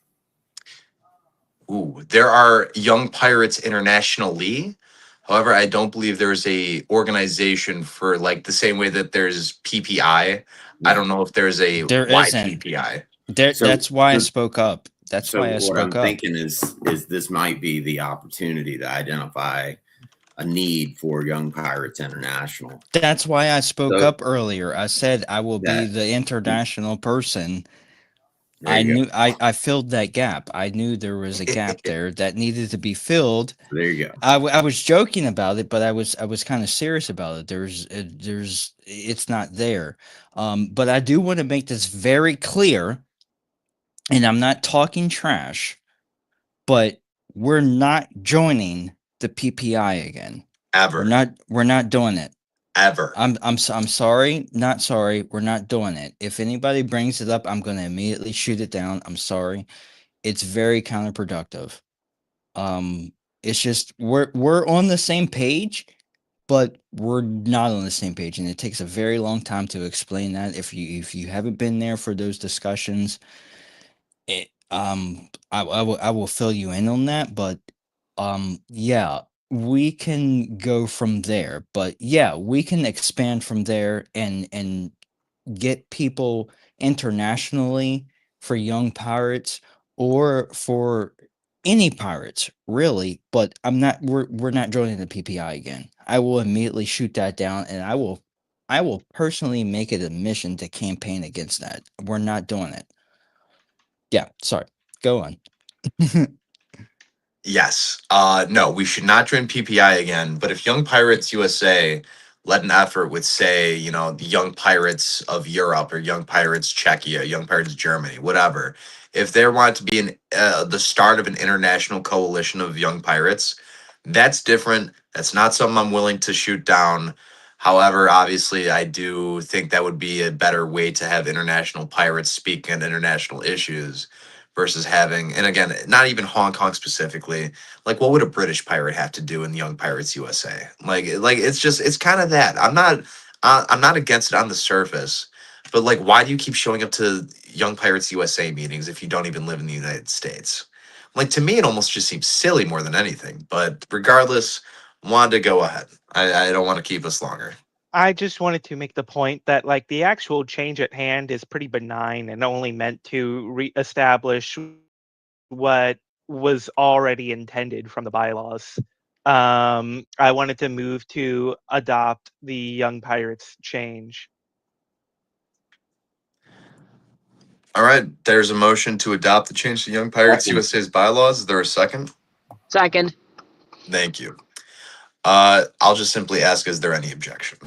Ooh, there are Young Pirates internationally. However, I don't believe there's a organization for, like, the same way that there's PPI. I don't know if there's a There isn't. YPPI. That's why I spoke up. That's So why I what spoke I'm up. thinking is this might be the opportunity to identify a need for Young Pirates International. That's why I spoke So- up earlier. I said I will be the international person. There you go. I filled that gap. I knew there was a gap there that needed to be filled. There you go. I was joking about it, but I was kind of serious about it. It's not there. But I do want to make this very clear, and I'm not talking trash, but we're not joining the PPI again. Ever. We're not doing it. Ever. I'm sorry, not sorry. We're not doing it. If anybody brings it up, I'm going to immediately shoot it down. I'm sorry. It's very counterproductive. It's just we're on the same page, but we're not on the same page, and it takes a very long time to explain that. If you haven't been there for those discussions, I will fill you in on that. But yeah, we can go from there. But yeah, we can expand from there and get people internationally for Young Pirates, or for any pirates, really, but I'm not we're not joining the PPI again. I will immediately shoot that down, and I will personally make it a mission to campaign against that. We're not doing it. Yeah, sorry. Go on. Yes. No, we should not join PPI again. But if Young Pirates USA led an effort with, say, the Young Pirates of Europe or Young Pirates Czechia, Young Pirates Germany, whatever, if they want to be the start of an international coalition of young pirates, that's different. That's not something I'm willing to shoot down. However, obviously, I do think that would be a better way to have international pirates speak on international issues versus having, and again, not even Hong Kong specifically. Like, what would a British pirate have to do in Young Pirates USA? Like it's kind of that. I'm not against it on the surface, but like, why do you keep showing up to Young Pirates USA meetings if you don't even live in the United States? Like, to me, it almost just seems silly more than anything. But regardless, wanted to go ahead. I don't want to keep us longer. I just wanted to make the point that like the actual change at hand is pretty benign and only meant to reestablish what was already intended from the bylaws. I wanted to move to adopt the Young Pirates change. All right, there's a motion to adopt the change to Young Pirates Second. USA's bylaws. Is there a second? Second. Thank you. I'll just simply ask, is there any objection?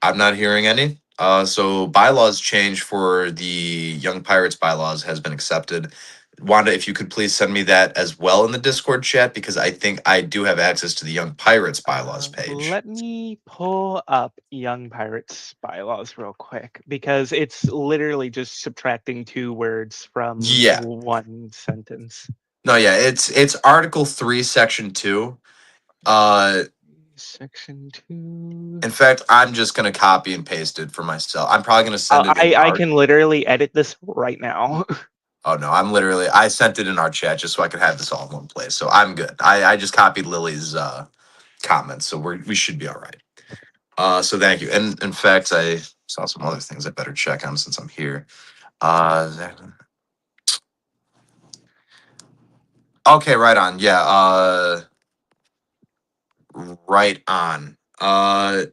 I'm not hearing any. So bylaws change for the Young Pirates bylaws has been accepted. Wanda, if you could please send me that as well in the Discord chat, because I think I do have access to the Young Pirates bylaws page. Let me pull up Young Pirates bylaws real quick because it's literally just subtracting 2 words from Yeah. one sentence. No, yeah, it's Article 3, Section 2. Section 2. In fact, I'm just gonna copy and paste it for myself. I'm probably gonna send it. I can literally edit this right now. Oh no, I sent it in our chat just so I could have this all in one place. So I'm good. I just copied Lily's comments, so we should be all right. So thank you. And in fact, I saw some other things I better check on since I'm here. Okay, right on. Yeah, right on.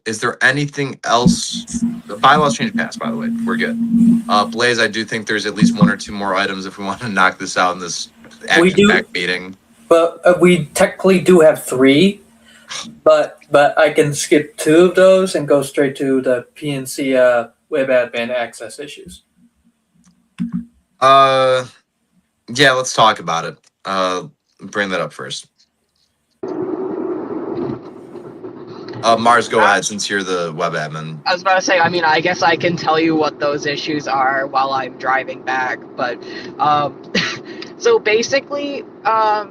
Is there anything else? The bylaws change passed, by the way. We're good. Blaze, I do think there's at least 1 or 2 more items if we want to knock this out in this action-packed meeting. But we technically do have 3, but I can skip 2 of those and go straight to the PNC web admin access issues. Yeah, let's talk about it. Bring that up first. Mars, go ahead since you're the web admin. I was about to say, I mean, I guess I can tell you what those issues are while I'm driving back, but so basically, I'll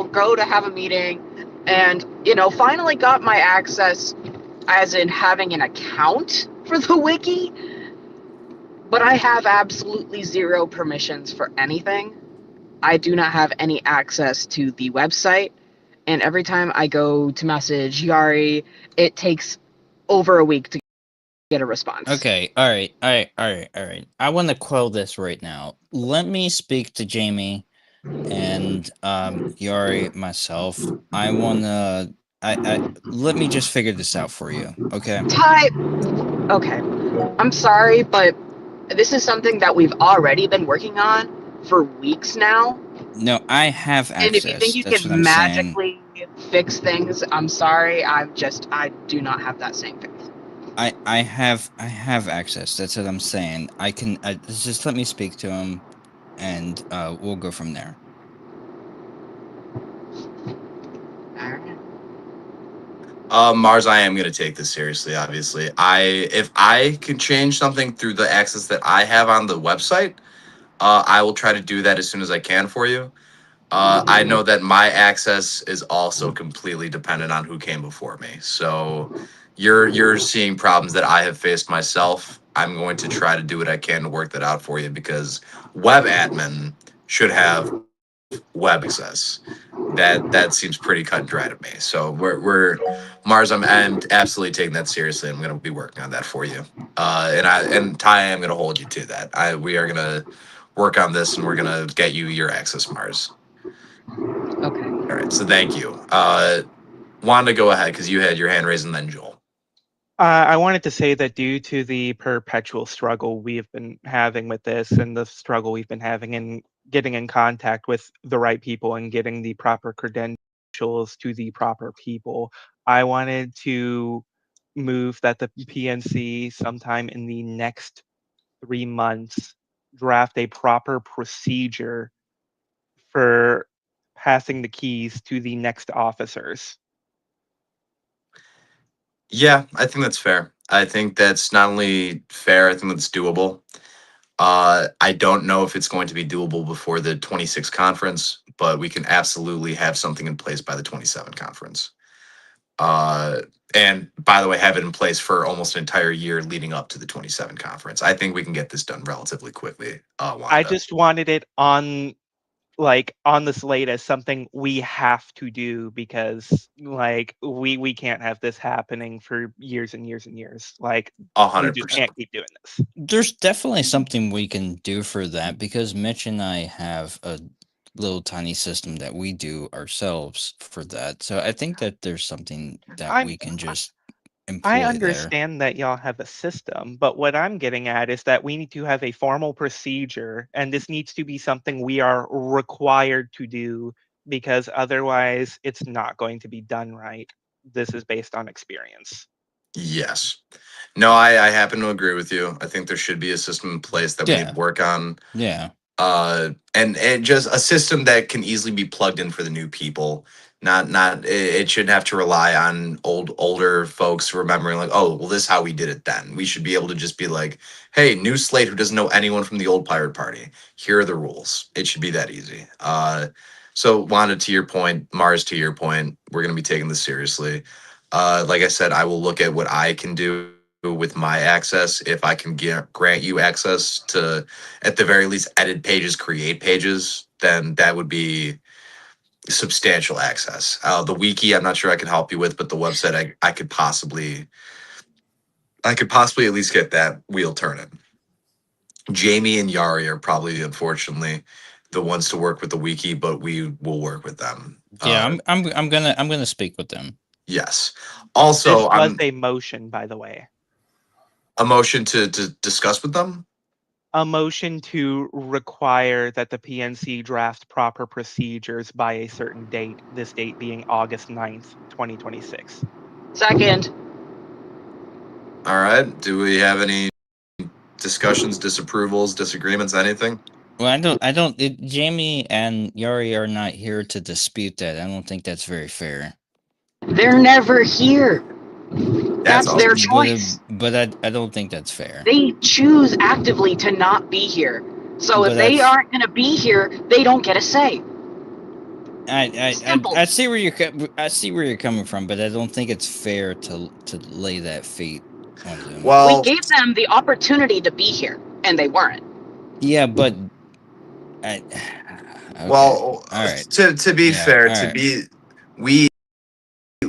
go to have a meeting and, finally got my access as in having an account for the wiki, but I have absolutely 0 permissions for anything. I do not have any access to the website. And every time I go to message Yari, it takes over a week to get a response. Okay, all right. I want to quell this right now. Let me speak to Jamie and Yari myself. I wanna let me just figure this out for you, okay? Okay. I'm sorry, but this is something that we've already been working on for weeks now. No, I have access. And if you think you can magically fix things, I'm sorry. I do not have that same faith. I have access. That's what I'm saying. I can just let me speak to him, and we'll go from there. Mars, I am going to take this seriously, obviously. If I can change something through the access that I have on the website, I will try to do that as soon as I can for you. I know that my access is also completely dependent on who came before me. So you're seeing problems that I have faced myself. I'm going to try to do what I can to work that out for you because web admin should have web access. That seems pretty cut and dry to me. So we're Mars. I'm absolutely taking that seriously. I'm going to be working on that for you. And Ty, I'm going to hold you to that. We are going to work on this, and we're going to get you your access, Mars. Okay. All right. So thank you. Wanda, go ahead because you had your hand raised, and then Joel. I wanted to say that due to the perpetual struggle we have been having with this and the struggle we've been having in getting in contact with the right people and getting the proper credentials to the proper people, I wanted to move that the PNC sometime in the next 3 months draft a proper procedure for passing the keys to the next officers. Yeah, I think that's fair. I think that's not only fair, I think that's doable. I don't know if it's going to be doable before the 26 conference, but we can absolutely have something in place by the 27 conference. And by the way, have it in place for almost an entire year leading up to the 27 conference. I think we can get this done relatively quickly, Wanda. I just wanted it on on the slate as something we have to do because we can't have this happening for years and years and years. Like we just 100%. can't keep doing this. There's definitely something we can do for that because Mitch and I have a little tiny system that we do ourselves for that. So I think that there's something that I'm we can just employ I there. understand that y'all have a system, but what I'm getting at is that we need to have a formal procedure, and this needs to be something we are required to do because otherwise it's not going to be done right. This is based on experience. Yes. No, I happen to agree with you. I think there should be a system in place that we need Yeah. to work on. Yeah. And just a system that can easily be plugged in for the new people. Not it shouldn't have to rely on older folks remembering like, oh, well, this is how we did it then. We should be able to just be like, hey, new slate who doesn't know anyone from the old pirate party. Here are the rules. It should be that easy. So Wanda, to your point, Mars, to your point, we're gonna be taking this seriously. Like I said, I will look at what I can do with my access. If I can grant you access to, at the very least, edit pages, create pages, then that would be substantial access. The wiki, I'm not sure I can help you with, but the website, I could possibly at least get that wheel turning. Jamie and Yari are probably, unfortunately, the ones to work with the wiki, but we will work with them. Yeah, I'm gonna speak with them. Yes. Also, This was a motion, by the way. A motion to discuss with them? A motion to require that the PNC draft proper procedures by a certain date, this date being August 9th, 2026. Second. All right. Do we have any discussions, disapprovals, disagreements, anything? Well, Jamie and Yari are not here to dispute that. I don't think that's very fair. They're never here. That's their choice. But I don't think that's fair. They choose actively to not be here. So if they aren't going to be here, they don't get a say. I see where you're coming from, but I don't think it's fair to lay that fate on them. Well, we gave them the opportunity to be here, and they weren't. Yeah, but okay. Well, all right. To be fair, right.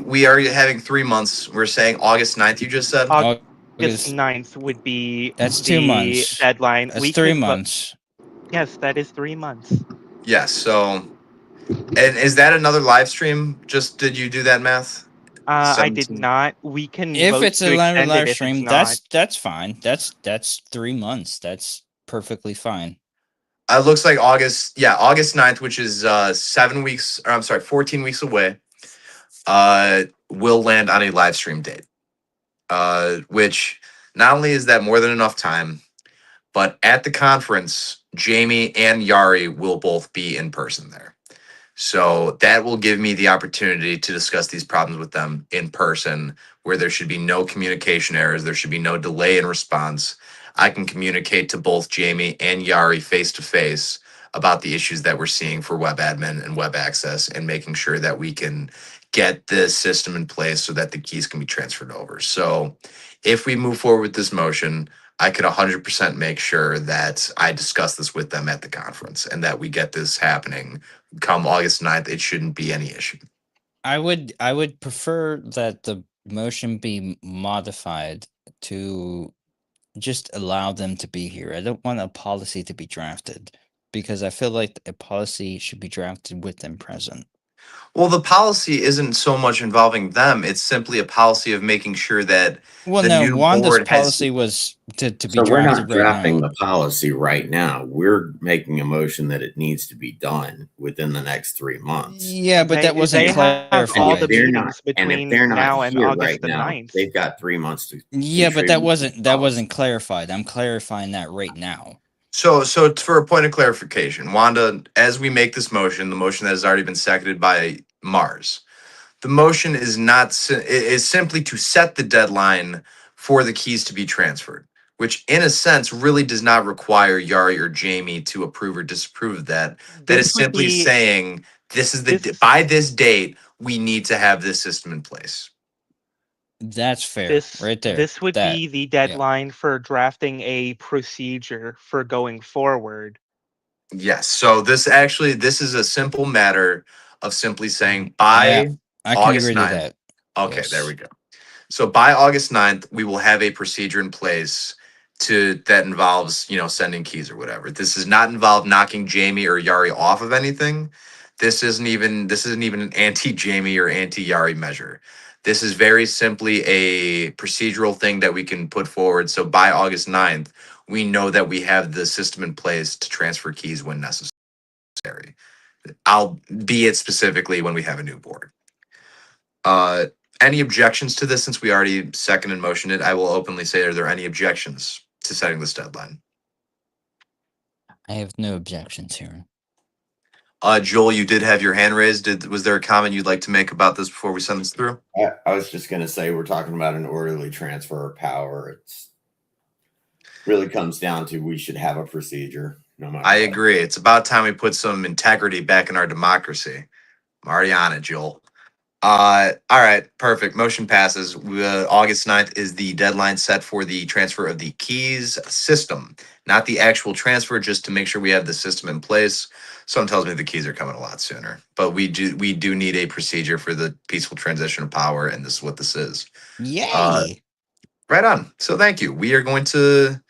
we are having 3 months. We're saying August 9th, you just said? August 9th would be that's 2 months. Deadline. That's 3 months. Yes, that is 3 months. Yes. So, and is that another live stream? Just did you do that math? I did not. We can. If it's a live stream, that's fine. That's 3 months. That's perfectly fine. It looks like August 9th, which is 7 weeks, or I'm sorry, 14 weeks away, will land on a live stream date. Which not only is that more than enough time, but at the conference, Jamie and Yari will both be in person there. So that will give me the opportunity to discuss these problems with them in person, where there should be no communication errors. There should be no delay in response. I can communicate to both Jamie and Yari face to face about the issues that we're seeing for web admin and web access and making sure that we can get this system in place so that the keys can be transferred over. So if we move forward with this motion, I could 100% make sure that I discuss this with them at the conference and that we get this happening come August 9th. It shouldn't be any issue. I would prefer that the motion be modified to just allow them to be here. I don't want a policy to be drafted because I feel like a policy should be drafted with them present. Well, the policy isn't so much involving them. It's simply a policy of making sure that Well, the no, new Wanda's board has. policy was to be So we're drafted not right drafting now. the policy right now. We're making a motion that it needs to be done within the next 3 months. Yeah, but that wasn't They have all the clarified. meetings And if between they're not now and here August right the now, 9th. they've got 3 months to. Yeah, but that contribute to the policy. wasn't clarified. I'm clarifying that right now. So for a point of clarification, Wanda, as we make this motion, the motion that has already been seconded by Mars, the motion is not is simply to set the deadline for the keys to be transferred, which in a sense really does not require Yari or Jamie to approve or disapprove of that. That is This would simply be saying this is this by this date we need to have this system in place. That's fair, this right there. this would That, be the yeah. deadline for drafting a procedure for going forward. Yes. So this is a simple matter of simply saying Yeah, by I can August agree to 9th. that. Okay, there Yes. we go. So by August 9th, we will have a procedure in place that involves, sending keys or whatever. This does not involve knocking Jamie or Yari off of anything. This isn't even an anti-Jamie or anti-Yari measure. This is very simply a procedural thing that we can put forward. So by August 9th, we know that we have the system in place to transfer keys when necessary. Albeit specifically when we have a new board. Any objections to this? Since we already second and motioned it, I will openly say, are there any objections to setting this deadline? I have no objections here. Joel, you did have your hand raised. Was there a comment you'd like to make about this before we send this through? I was just going to say we're talking about an orderly transfer of power. It's really comes down to we should have a procedure. No matter. I what. agree. It's about time we put some integrity back in our democracy. I'm already on it, Joel. All right, perfect. Motion passes. August 9th is the deadline set for the transfer of the keys system, not the actual transfer, just to make sure we have the system in place. Someone tells me the keys are coming a lot sooner, but we do need a procedure for the peaceful transition of power, and this is what this is. Yay! Right on. So thank you. We are going to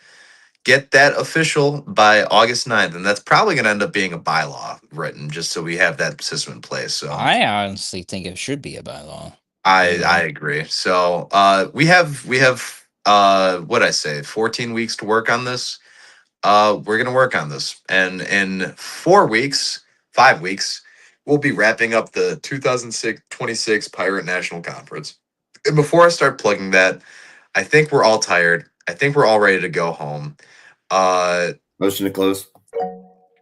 get that official by August 9th, and that's probably going to end up being a bylaw written just so we have that system in place. So I honestly think it should be a bylaw. I agree. So we have what I say 14 weeks to work on this. We're gonna work on this, and in 5 weeks, we'll be wrapping up the 2026 Pirate National Conference. And before I start plugging that, I think we're all tired. I think we're all ready to go home. Motion to close.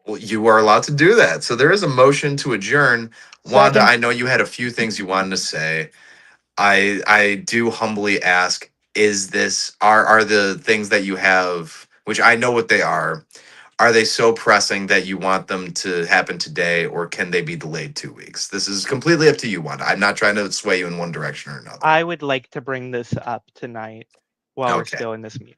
Well, you are allowed to do that. So there is a motion to adjourn. Wanda, Second. I know you had a few things you wanted to say. I do humbly ask, are the things that you have, which I know what they are they so pressing that you want them to happen today, or can they be delayed 2 weeks? This is completely up to you, Wanda. I'm not trying to sway you in one direction or another. I would like to bring this up tonight while we're Okay. still in this meeting.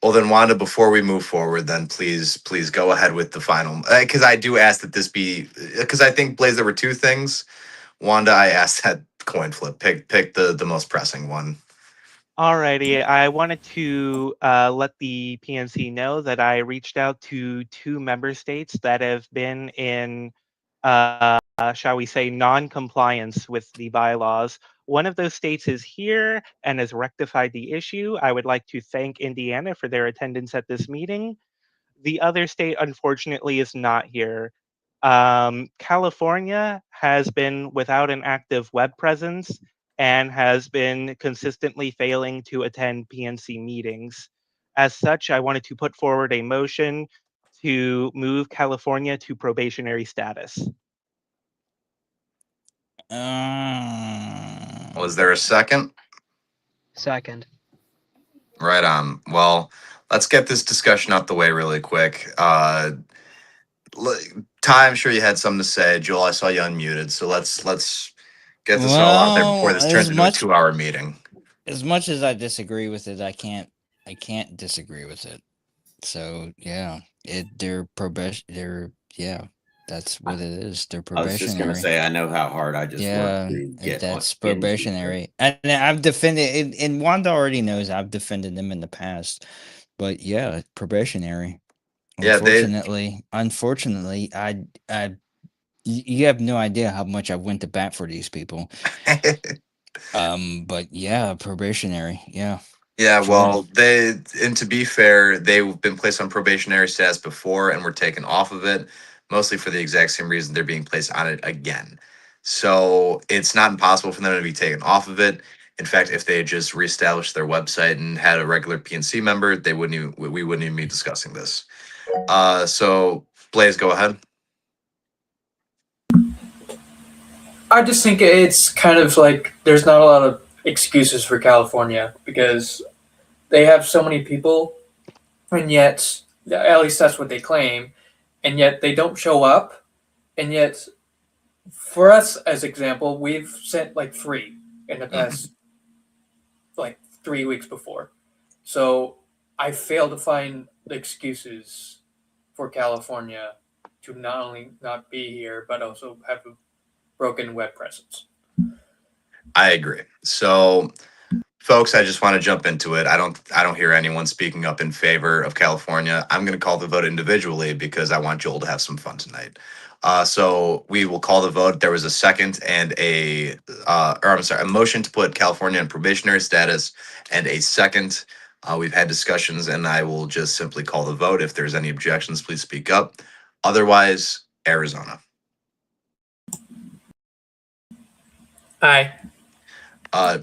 Well, then, Wanda, before we move forward, then please go ahead with the final, because I do ask that this be, because I think, Blaze, there were two things. Wanda, I asked that coin flip. Pick the most pressing one. Alrighty, I wanted to let the PNC know that I reached out to 2 member states that have been in, shall we say, non-compliance with the bylaws. One of those states is here and has rectified the issue. I would like to thank Indiana for their attendance at this meeting. The other state, unfortunately, is not here. California has been without an active web presence and has been consistently failing to attend PNC meetings. As such, I wanted to put forward a motion to move California to probationary status. Was there a second? Second. Right on. Well, let's get this discussion out the way really quick. Ty, I'm sure you had something to say. Joel, I saw you unmuted, so let's get this all out there before this turns into a 2-hour meeting. as much as I disagree with it, I can't disagree with it. So yeah, they're probation. They're yeah, that's what it is. They're I was just gonna probationary. say, I know how hard I just worked Yeah, to that's get into it. probationary. And I've defended, and Wanda already knows I've defended them in the past. But yeah, probationary. Yeah, they Unfortunately, you have no idea how much I went to bat for these people. But yeah, probationary. Yeah, Yeah, sure. well, and to be fair, they've been placed on probationary status before and were taken off of it, mostly for the exact same reason they're being placed on it again. So it's not impossible for them to be taken off of it. In fact, if they had just reestablished their website and had a regular PNC member, they wouldn't even, we wouldn't even be discussing this. So Blaze, go ahead. I just think it's kind of like there's not a lot of excuses for California because they have so many people, and yet, at least that's what they claim, and yet they don't show up, and yet, for us as example, we've sent like 3 in the past like 3 weeks before, so I fail to find the excuses for California to not only not be here but also have a broken web presence. I agree. So folks, I just want to jump into it. I don't hear anyone speaking up in favor of California. I'm going to call the vote individually because I want Joel to have some fun tonight. So we will call the vote. There was a second and a motion to put California in probationary status and a second. We've had discussions and I will just simply call the vote. If there's any objections, please speak up. Otherwise, Arizona. Aye.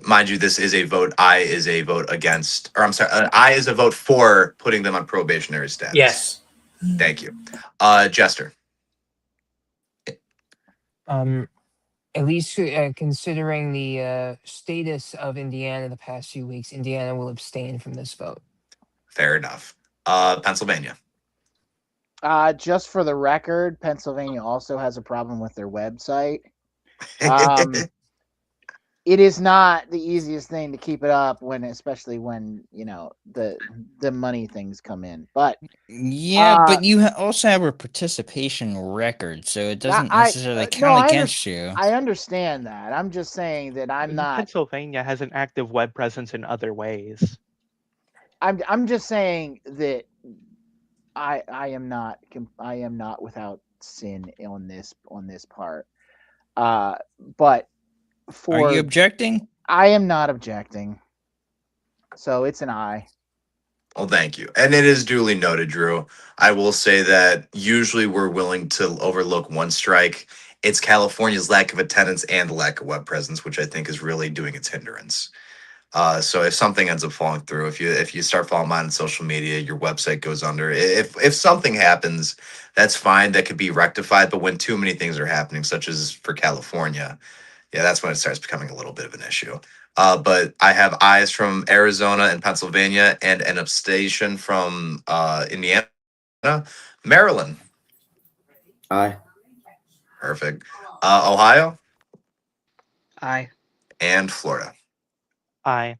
Mind you, this is a vote. I is a vote against, or I'm sorry, I is a vote for putting them on probationary status. Yes. Thank you. Jester. At least considering the status of Indiana the past few weeks, Indiana will abstain from this vote. Fair enough. Pennsylvania. Just for the record, Pennsylvania also has a problem with their website. It is not the easiest thing to keep it up especially when the money things come in. But Yeah, but you also have a participation record, so it doesn't necessarily count against you. I understand that. I'm just saying that I'm not. Pennsylvania has an active web presence in other ways. I'm just saying that I am not without sin on this part. But Are you objecting? I am not objecting. So it's an aye. Well, thank you. And it is duly noted, Drew. I will say that usually we're willing to overlook one strike. It's California's lack of attendance and lack of web presence, which I think is really doing its hindrance. So if something ends up falling through, if you start falling behind on social media, your website goes under. If something happens, that's fine. That could be rectified. But when too many things are happening, such as for California, yeah, that's when it starts becoming a little bit of an issue. But I have ayes from Arizona and Pennsylvania and an abstention from Indiana. Maryland. Aye. Perfect. Ohio. Aye. And Florida. Aye.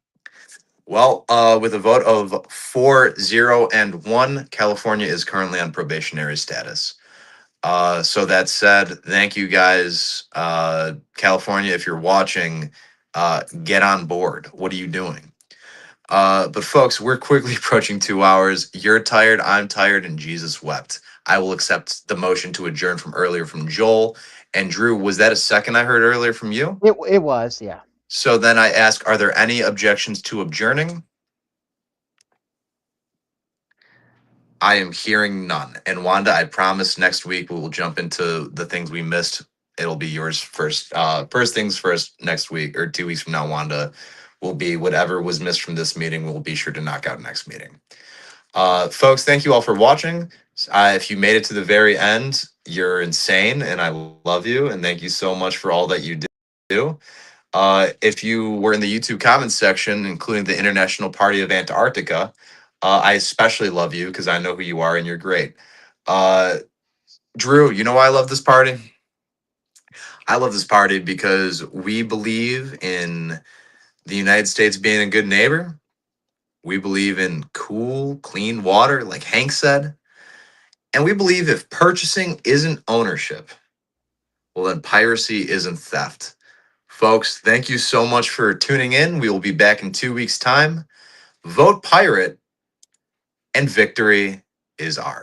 Well, with a vote of 4-0 and 1, California is currently on probationary status. So that said, thank you guys. California, if you're watching, get on board. What are you doing? But folks, we're quickly approaching 2 hours. You're tired, I'm tired, and Jesus wept. I will accept the motion to adjourn from earlier from Joel. And Drew, was that a second I heard earlier from you? It was, yeah. So then I ask, are there any objections to adjourning? I am hearing none. And Wanda, I promise next week we will jump into the things we missed. It'll be yours first. First things first next week or 2 weeks from now, Wanda, will be whatever was missed from this meeting. We'll be sure to knock out next meeting. Folks, thank you all for watching. If you made it to the very end, you're insane and I love you. And thank you so much for all that you do. If you were in the YouTube comments section, including the International Party of Antarctica, I especially love you because I know who you are and you're great. Drew, you know why I love this party? I love this party because we believe in the United States being a good neighbor. We believe in cool, clean water, like Hank said. And we believe if purchasing isn't ownership, well, then piracy isn't theft. Folks, thank you so much for tuning in. We will be back in 2 weeks' time. Vote pirate, and victory is ours.